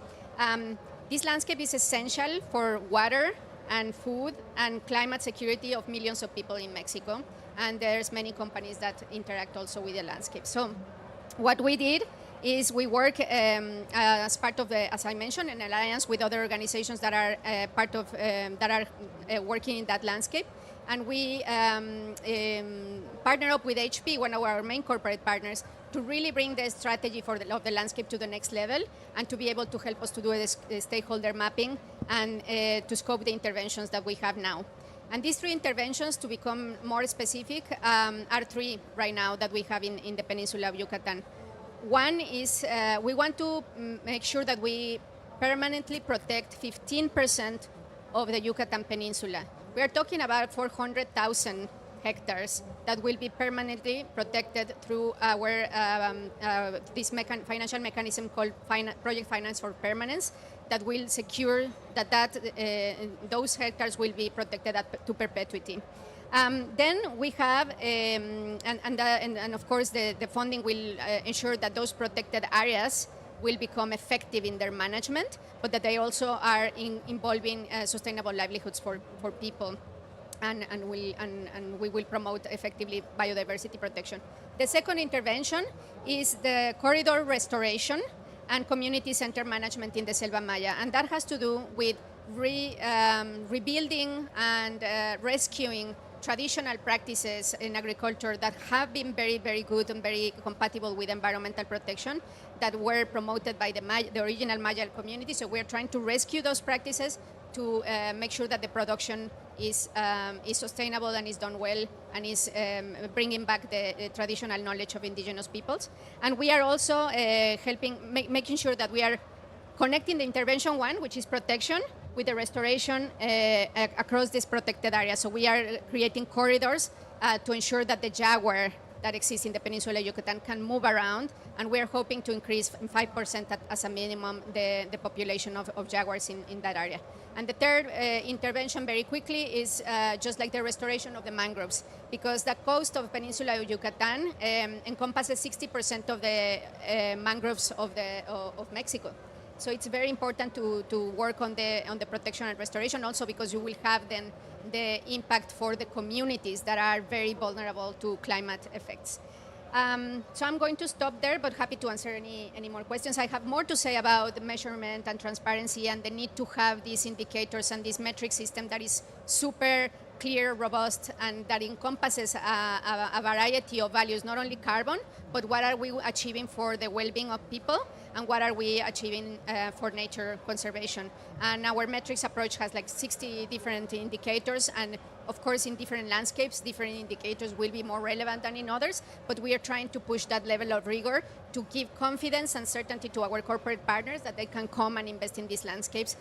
This landscape is essential for water and food and climate security of millions of people in Mexico, and there's many companies that interact also with the landscape. So what we did is we work as part of as I mentioned, an alliance with other organizations that are working in that landscape. And we partner up with HP, one of our main corporate partners, to really bring the strategy of the landscape to the next level, and to be able to help us to do the stakeholder mapping and to scope the interventions that we have now. And these three interventions, to become more specific, are three right now that we have in the peninsula of Yucatan. One is we want to make sure that we permanently protect 15% of the Yucatan Peninsula. We are talking about 400,000 hectares that will be permanently protected through our this financial mechanism called Project Finance for Permanence that will secure that those hectares will be protected to perpetuity. Then we have, and of course the funding will ensure that those protected areas will become effective in their management, but that they also are involving sustainable livelihoods for people. And we will promote effectively biodiversity protection. The second intervention is the corridor restoration and community center management in the Selva Maya, and that has to do with rebuilding and rescuing traditional practices in agriculture that have been very, very good and very compatible with environmental protection that were promoted by the original Maya community. So we're trying to rescue those practices to make sure that the production is sustainable and is done well and is bringing back the traditional knowledge of indigenous peoples. And we are also making sure that we are connecting the intervention one, which is protection, with the restoration across this protected area. So we are creating corridors to ensure that the jaguar that exists in the Peninsula of Yucatan can move around, and we're hoping to increase 5% as a minimum the population of jaguars in that area. And the third intervention very quickly is just like the restoration of the mangroves, because the coast of Peninsula of Yucatan encompasses 60% of the mangroves of Mexico. So it's very important to work on the protection and restoration, also because you will have then the impact for the communities that are very vulnerable to climate effects. So I'm going to stop there, but happy to answer any more questions. I have more to say about the measurement and transparency and the need to have these indicators and this metric system that is super clear, robust, and that encompasses a variety of values, not only carbon, but what are we achieving for the well-being of people and what are we achieving for nature conservation. And our metrics approach has like 60 different indicators, and of course in different landscapes, different indicators will be more relevant than in others, but we are trying to push that level of rigor to give confidence and certainty to our corporate partners that they can come and invest in these landscapes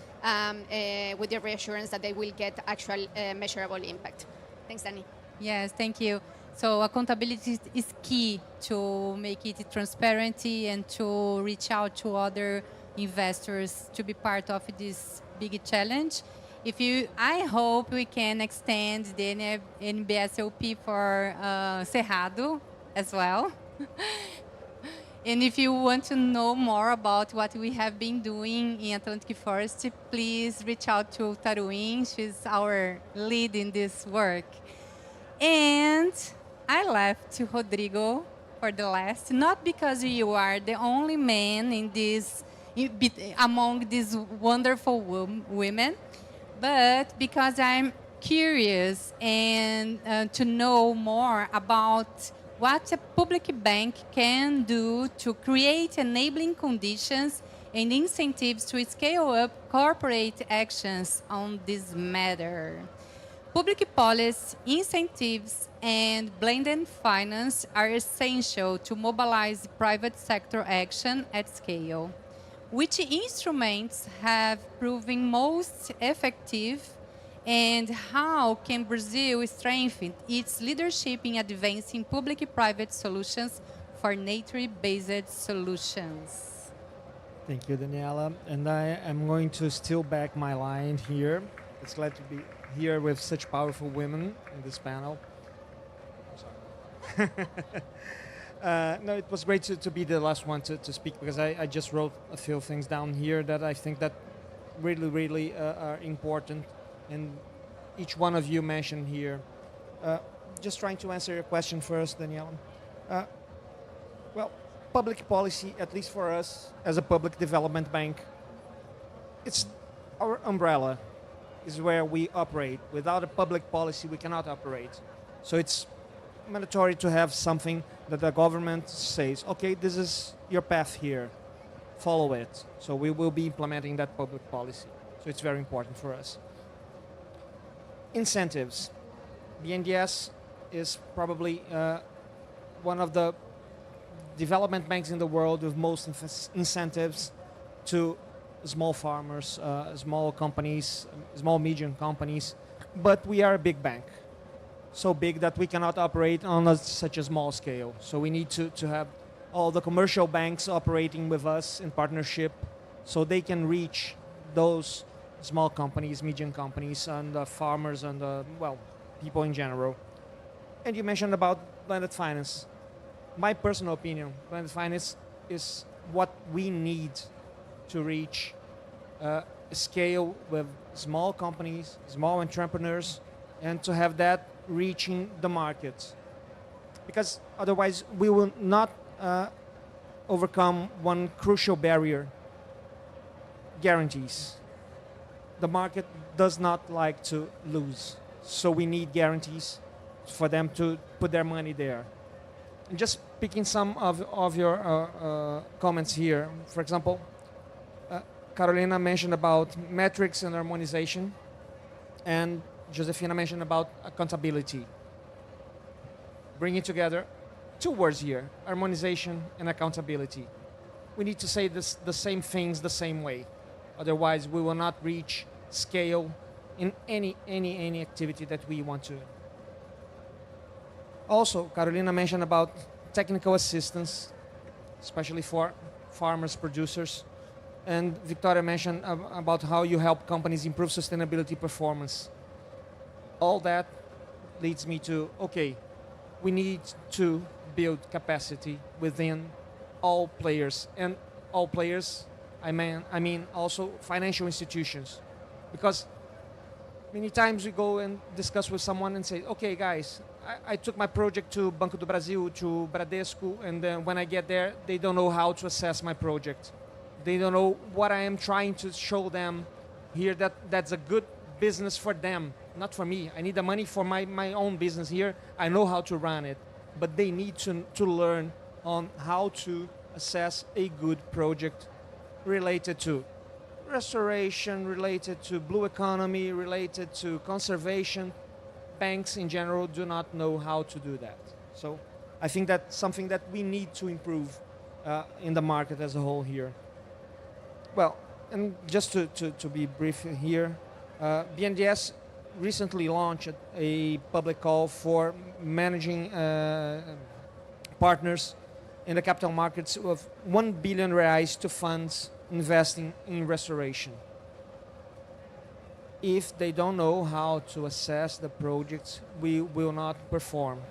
with the reassurance that they will get actual measurable impact. Thanks, Dani. Yes, thank you. So accountability is key to make it transparent and to reach out to other investors to be part of this big challenge. I hope we can extend the NBSLP for Cerrado as well. And if you want to know more about what we have been doing in Atlantic Forest, please reach out to Taruin. She's our lead in this work. And I left Rodrigo for the last, not because you are the only man in this, among these wonderful women, but because I'm curious and to know more about what a public bank can do to create enabling conditions and incentives to scale up corporate actions on this matter. Public policy, incentives, and blended finance are essential to mobilize private sector action at scale. Which instruments have proven most effective, and how can Brazil strengthen its leadership in advancing public-private solutions for nature-based solutions? Thank you, Daniela. And I am going to steal back my line here. It's glad to be here with such powerful women in this panel. No, it was great to be the last one to speak, because I just wrote a few things down here that I think that really are important, and each one of you mentioned here. Just trying to answer your question first, Daniela. Well, public policy, at least for us as a public development bank, it's our umbrella is where we operate. Without a public policy, we cannot operate. So it's mandatory to have something that the government says, okay, this is your path here, follow it. So we will be implementing that public policy. So it's very important for us. Incentives. BNDES is probably one of the development banks in the world with most incentives to small farmers, small companies, small medium companies. But we are a big bank, so big that we cannot operate on such a small scale. So we need to have all the commercial banks operating with us in partnership so they can reach those small companies, medium companies, and farmers and, well, people in general. And you mentioned about blended finance. My personal opinion, blended finance is what we need to reach a scale with small companies, small entrepreneurs, and to have that reaching the market. Because otherwise we will not overcome one crucial barrier: guarantees. The market does not like to lose, so we need guarantees for them to put their money there. And just picking some of your comments here, for example, Carolina mentioned about metrics and harmonization, and Josefina mentioned about accountability. Bringing together two words here: harmonization and accountability. We need to say the same things the same way. Otherwise, we will not reach scale in any activity that we want to. Also, Carolina mentioned about technical assistance, especially for farmers, producers. And Victoria mentioned about how you help companies improve sustainability performance. All that leads me to, okay, we need to build capacity within all players. And all players, I mean also financial institutions. Because many times we go and discuss with someone and say, okay, guys, I took my project to Banco do Brasil, to Bradesco, and then when I get there, they don't know how to assess my project. They don't know what I am trying to show them here, that's a good business for them, not for me. I need the money for my own business here. I know how to run it. But they need to learn on how to assess a good project related to restoration, related to blue economy, related to conservation. Banks in general do not know how to do that. So I think that's something that we need to improve in the market as a whole here. Well, and just to be brief here, BNDES recently launched a public call for managing partners in the capital markets of 1 billion reais to funds investing in restoration. If they don't know how to assess the projects, we will not perform.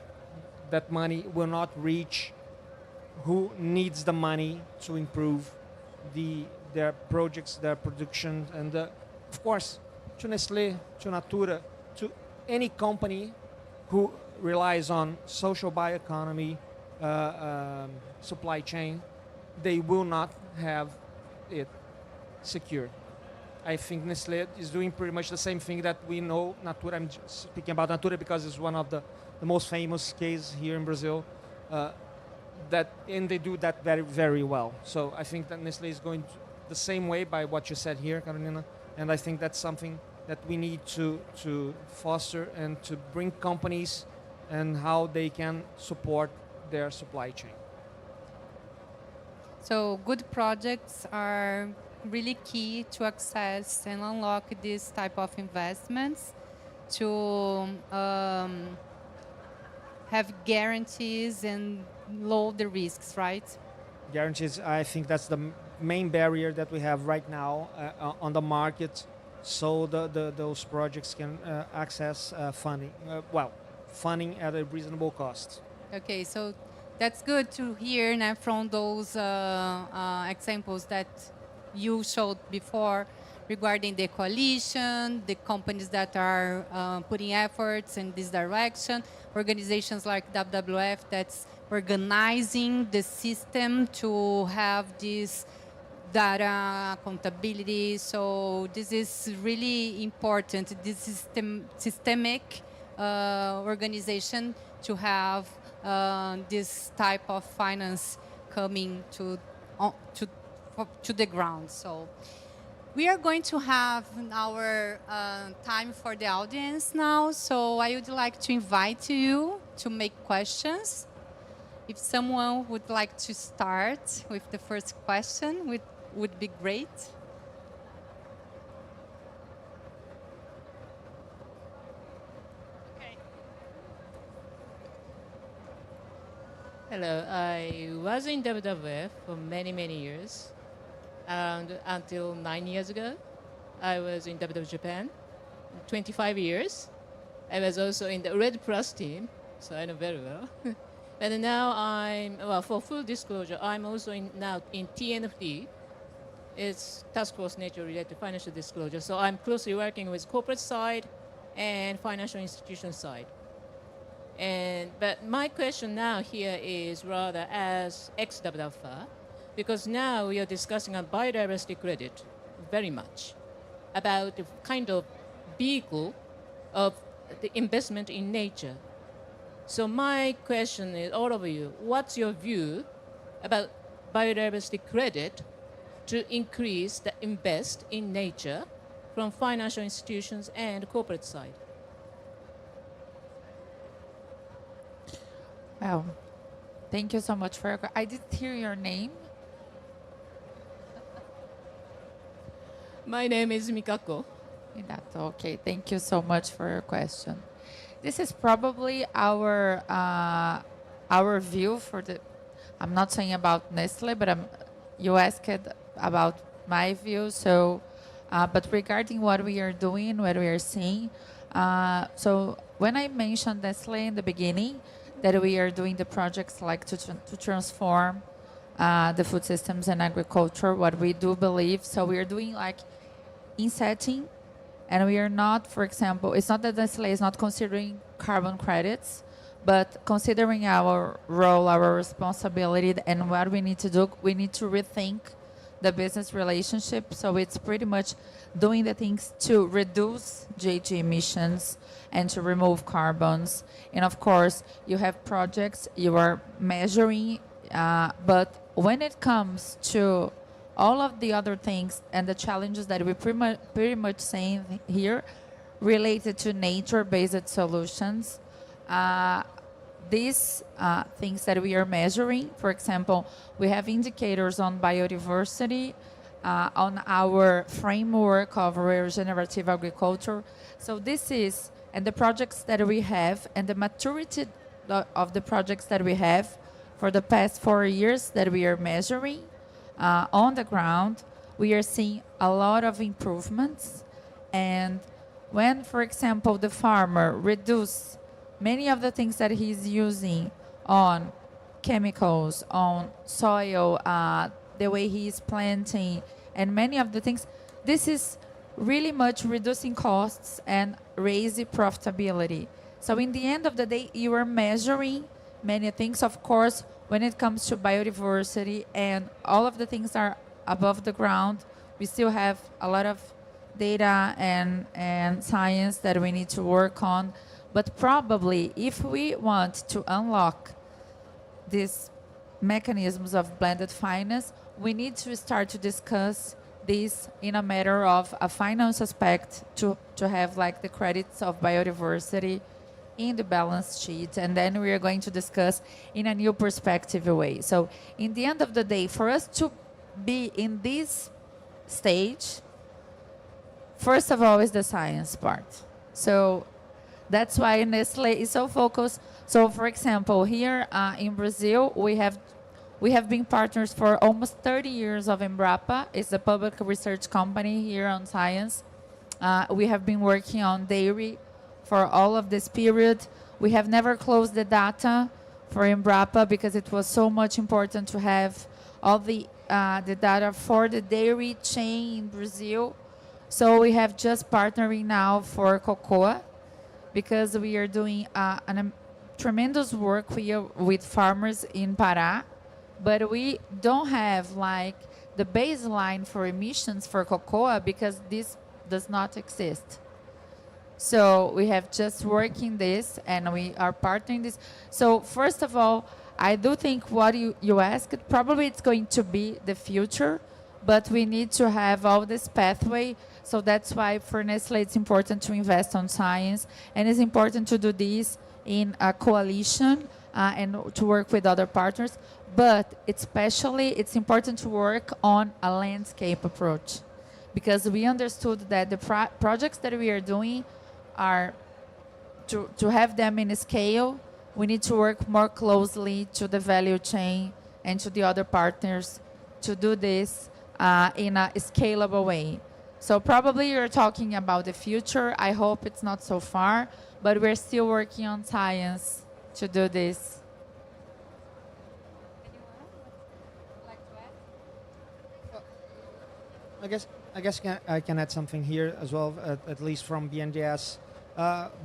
That money will not reach who needs the money to improve their projects, their production, and of course, to Nestlé, to Natura, to any company who relies on social bioeconomy, supply chain, they will not have it secured. I think Nestlé is doing pretty much the same thing that we know Natura. I'm just speaking about Natura because it's one of the most famous cases here in Brazil. And they do that very, very well. So I think that Nestlé is going the same way by what you said here, Carolina. And I think that's something that we need to foster and to bring companies and how they can support their supply chain. So good projects are really key to access and unlock this type of investments, to have guarantees and lower the risks, right? Guarantees, I think that's the main barrier that we have right now on the market, so those projects can access funding. Funding at a reasonable cost. Okay, so that's good to hear now from those examples that you showed before regarding the coalition, the companies that are putting efforts in this direction, organizations like WWF that's organizing the system to have this data accountability. So this is really important, this systemic organization to have this type of finance coming to the ground. So We are going to have our time for the audience now, so I would like to invite you to make questions. If someone would like to start with the first question, would be great. Hello, I was in WWF for many, many years. And until 9 years ago, I was in WWF Japan, 25 years. I was also in the Red Plus team, so I know very well. But now well, for full disclosure, I'm also now in TNFD. It's Task Force Nature Related Financial Disclosure. So I'm closely working with corporate side and financial institution side. But my question now here is rather as ex-WWF, because now we are discussing a biodiversity credit very much about the kind of vehicle of the investment in nature. So my question is, all of you, what's your view about biodiversity credit to increase the invest in nature from financial institutions and corporate side? Well, thank you so much for your I didn't hear your name. My name is Mikako. Minato. Okay, thank you so much for your question. This is probably our view for the. I'm not saying about Nestle, but you asked about my view. So, but regarding what we are doing, what we are seeing, so when I mentioned Nestle in the beginning, that we are doing the projects like to transform the food systems and agriculture, what we do believe. So we are doing like in setting, and we are not, for example, it's not that Nestle is not considering carbon credits, but considering our role, our responsibility, and what we need to do, we need to rethink the business relationship. So it's pretty much doing the things to reduce GHG emissions and to remove carbons. And of course, you have projects you are measuring, but when it comes to all of the other things and the challenges that we pretty much saying here related to nature-based solutions, these things that we are measuring, for example, we have indicators on biodiversity, on our framework of regenerative agriculture. So this is, and the projects that we have, and the maturity of the projects that we have for the past 4 years that we are measuring on the ground, we are seeing a lot of improvements. And when, for example, the farmer reduce many of the things that he's using on chemicals, on soil, the way he's planting, and many of the things, this is really much reducing costs and raising profitability. So in the end of the day, you are measuring many things. Of course, when it comes to biodiversity and all of the things are above the ground, we still have a lot of data and science that we need to work on. But probably if we want to unlock these mechanisms of blended finance, we need to start to discuss this in a matter of a finance aspect to have like the credits of biodiversity in the balance sheet, and then we are going to discuss in a new perspective way. So in the end of the day, for us to be in this stage, first of all is the science part. So that's why Nestle is so focused. So for example, here in Brazil, we have been partners for almost 30 years of Embrapa. It's a public research company here on science. We have been working on dairy for all of this period. We have never closed the data for Embrapa because it was so much important to have all the data for the dairy chain in Brazil. So we have just partnering now for cocoa because we are doing tremendous work with farmers in Pará, but we don't have like the baseline for emissions for cocoa because this does not exist. So we have just working this and we are partnering this. So first of all, I do think what you asked, probably it's going to be the future, but we need to have all this pathway. So that's why for Nestlé it's important to invest on science, and it's important to do this in a coalition and to work with other partners. But especially it's important to work on a landscape approach, because we understood that the projects that we are doing are to have them in a scale. We need to work more closely to the value chain and to the other partners to do this in a scalable way. So probably you're talking about the future. I hope it's not so far, but we're still working on science to do this. I guess I can add something here as well, at least from BNDES.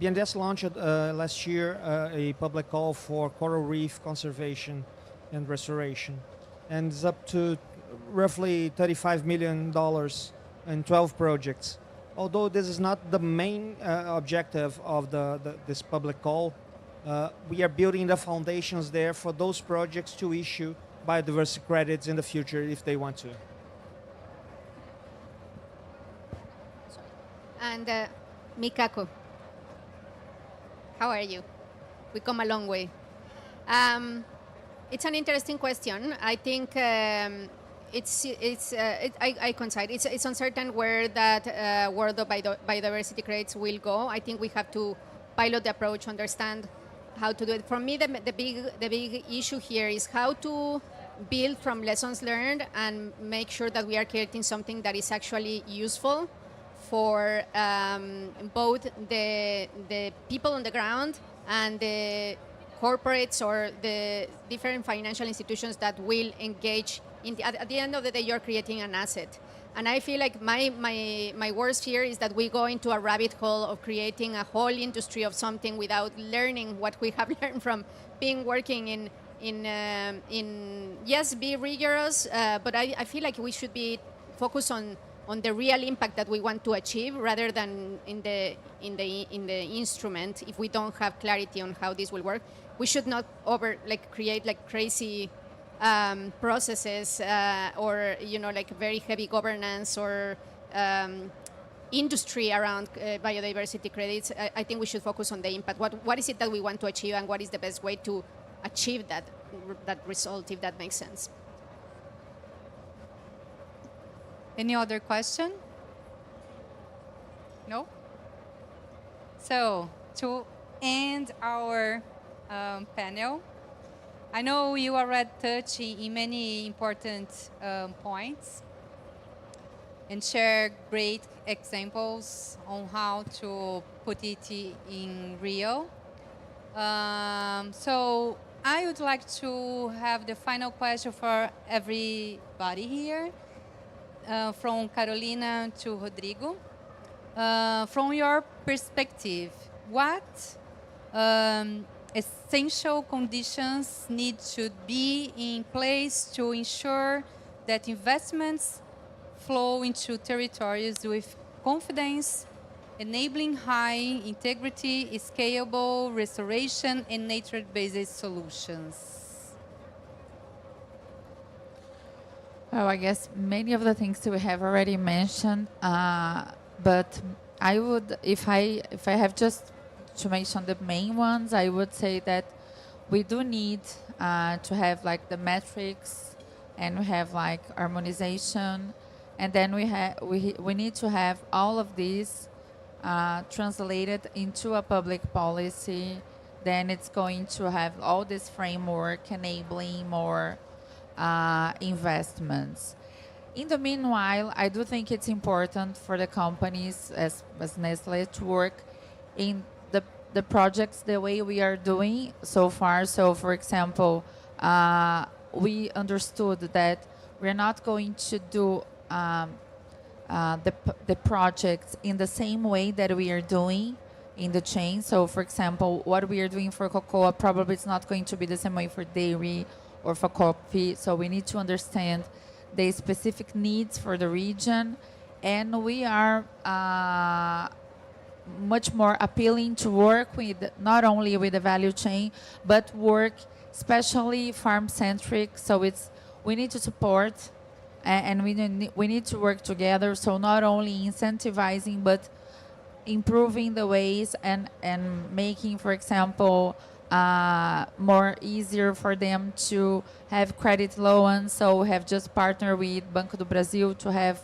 BNDES launched last year a public call for coral reef conservation and restoration, and it's up to roughly $35 million in 12 projects. Although this is not the main objective of this public call, we are building the foundations there for those projects to issue biodiversity credits in the future if they want to. And Mikako, how are you? We come a long way. It's an interesting question. I think I coincide. It's uncertain where that world of biodiversity credits will go. I think we have to pilot the approach, understand how to do it. For me, the big issue here is how to build from lessons learned and make sure that we are creating something that is actually useful for both the people on the ground and the corporates or the different financial institutions that will engage in at the end of the day. You're creating an asset, and I feel like my worst fear is that we go into a rabbit hole of creating a whole industry of something without learning what we have learned from being working in yes, be rigorous, but I feel like we should be focused on the real impact that we want to achieve rather than in the instrument. If we don't have clarity on how this will work, we should not create crazy processes or very heavy governance or industry around biodiversity credits. I think we should focus on the impact. What is it that we want to achieve, and what is the best way to achieve that result, if that makes sense. Any other question? No? So, to end our panel, I know you already touched in many important points and share great examples on how to put it in real. So, I would like to have the final question for everybody here. From Carolina to Rodrigo. From your perspective, what essential conditions need to be in place to ensure that investments flow into territories with confidence, enabling high integrity, scalable restoration, and nature-based solutions? Well, I guess many of the things that we have already mentioned, but I would, if I have just to mention the main ones, I would say that we do need to have the metrics, and we have harmonization, and then we need to have all of these translated into a public policy. Then it's going to have all this framework enabling more investments. In the meanwhile, I do think it's important for the companies as Nestlé to work in the projects the way we are doing so far. So, for example, we understood that we're not going to do the projects in the same way that we are doing in the chain. So, for example, what we are doing for cocoa probably is not going to be the same way for dairy or for coffee. So we need to understand the specific needs for the region, and we are much more appealing to work with not only with the value chain, but work especially farm-centric. So we need to support and we need to work together. So not only incentivizing, but improving the ways and making, for example, more easier for them to have credit loans. So we have just partnered with Banco do Brasil to have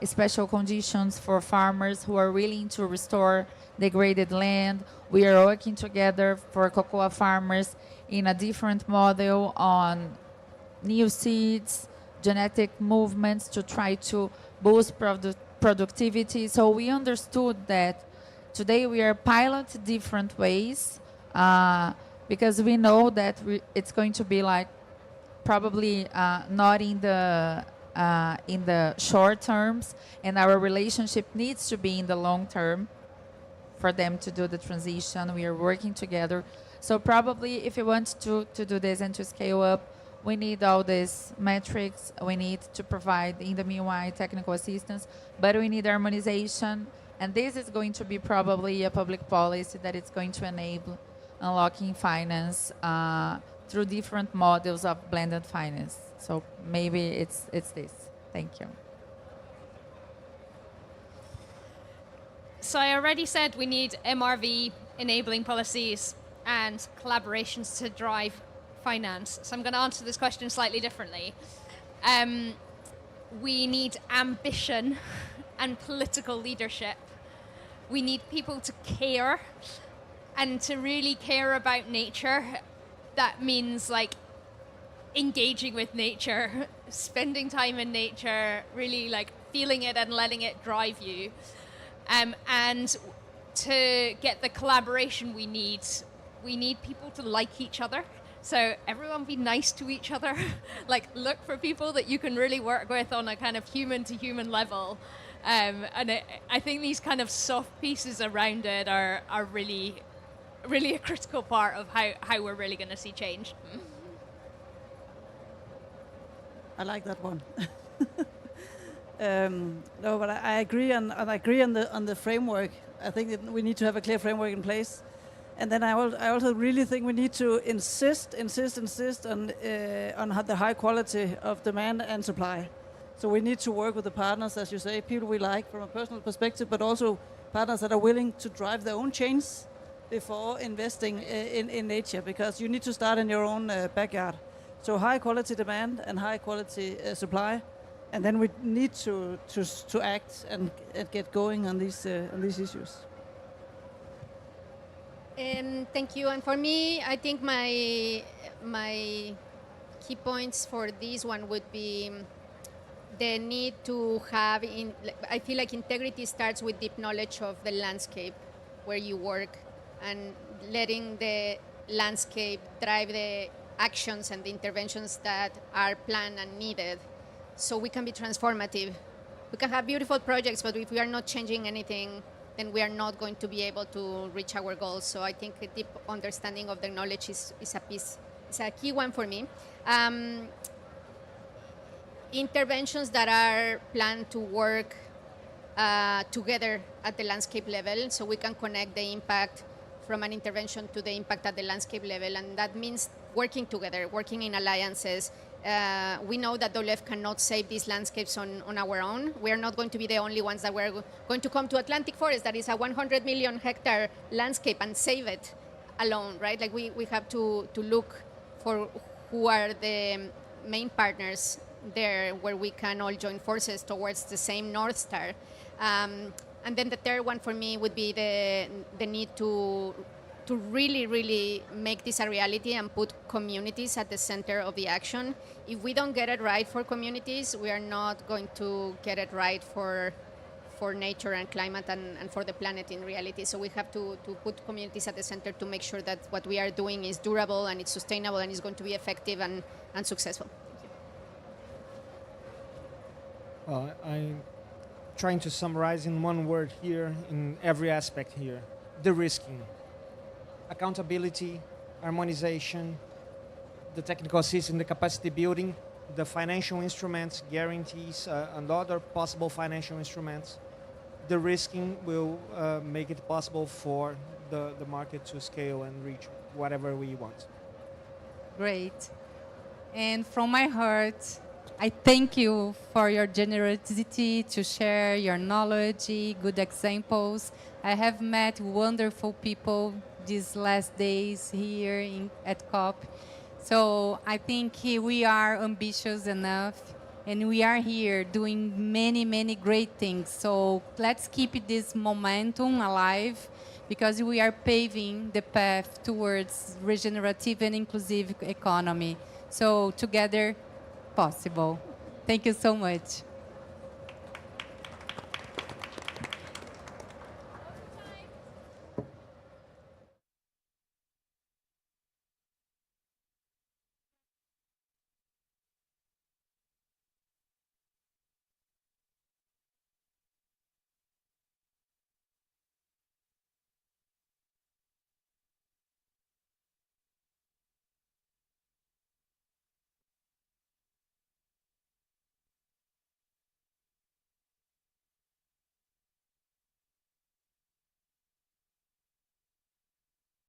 special conditions for farmers who are willing to restore degraded land. We are working together for cocoa farmers in a different model on new seeds, genetic movements to try to boost productivity. So we understood that today we are pilot different ways because we know that it's going to be like probably not in the short terms, and our relationship needs to be in the long term for them to do the transition. We are working together. So probably if you want to do this and to scale up, we need all these metrics. We need to provide, in the meanwhile, technical assistance, but we need harmonization. And this is going to be probably a public policy that is going to enable unlocking finance through different models of blended finance. So maybe it's this. Thank you. So I already said we need MRV enabling policies and collaborations to drive finance. So I'm going to answer this question slightly differently. We need ambition and political leadership. We need people to care, and to really care about nature. That means like engaging with nature, spending time in nature, really like feeling it and letting it drive you. And to get the collaboration we need people to like each other. So everyone be nice to each other. Like look for people that you can really work with on a kind of human to human level. And I think these kind of soft pieces around it are really, really a critical part of how we're really going to see change. I like that one. No, but I agree on the framework. I think that we need to have a clear framework in place, and then I also really think we need to insist on the high quality of demand and supply. So we need to work with the partners, as you say, people we like from a personal perspective, but also partners that are willing to drive their own change before investing in nature, because you need to start in your own backyard. So high quality demand and high quality supply, and then we need to act and get going on these issues. Thank you. And for me, I think my key points for this one would be the need to have, I feel like integrity starts with deep knowledge of the landscape where you work, and letting the landscape drive the actions and the interventions that are planned and needed, so we can be transformative. We can have beautiful projects, but if we are not changing anything, then we are not going to be able to reach our goals. So I think a deep understanding of the knowledge is a key one for me. Interventions that are planned to work together at the landscape level, so we can connect the impact from an intervention to the impact at the landscape level, and that means working together, working in alliances. We know that WWF cannot save these landscapes on our own. We are not going to be the only ones that we're going to come to Atlantic Forest, that is a 100 million hectare landscape, and save it alone, right? Like we have to look for who are the main partners there, where we can all join forces towards the same North Star. And then the third one for me would be the need to really, really make this a reality and put communities at the center of the action. If we don't get it right for communities, we are not going to get it right for nature and climate and for the planet in reality. So we have to put communities at the center to make sure that what we are doing is durable and it's sustainable and is going to be effective and successful. Well, I'm trying to summarize in one word here, in every aspect here: de-risking, accountability, harmonization, the technical assistance, the capacity building, the financial instruments, guarantees, and other possible financial instruments. De-risking will make it possible for the market to scale and reach whatever we want. Great. And from my heart, I thank you for your generosity to share your knowledge, good examples. I have met wonderful people these last days here at COP. So I think we are ambitious enough and we are here doing many, many great things. So let's keep this momentum alive because we are paving the path towards regenerative and inclusive economy. So together, possible. Thank you so much.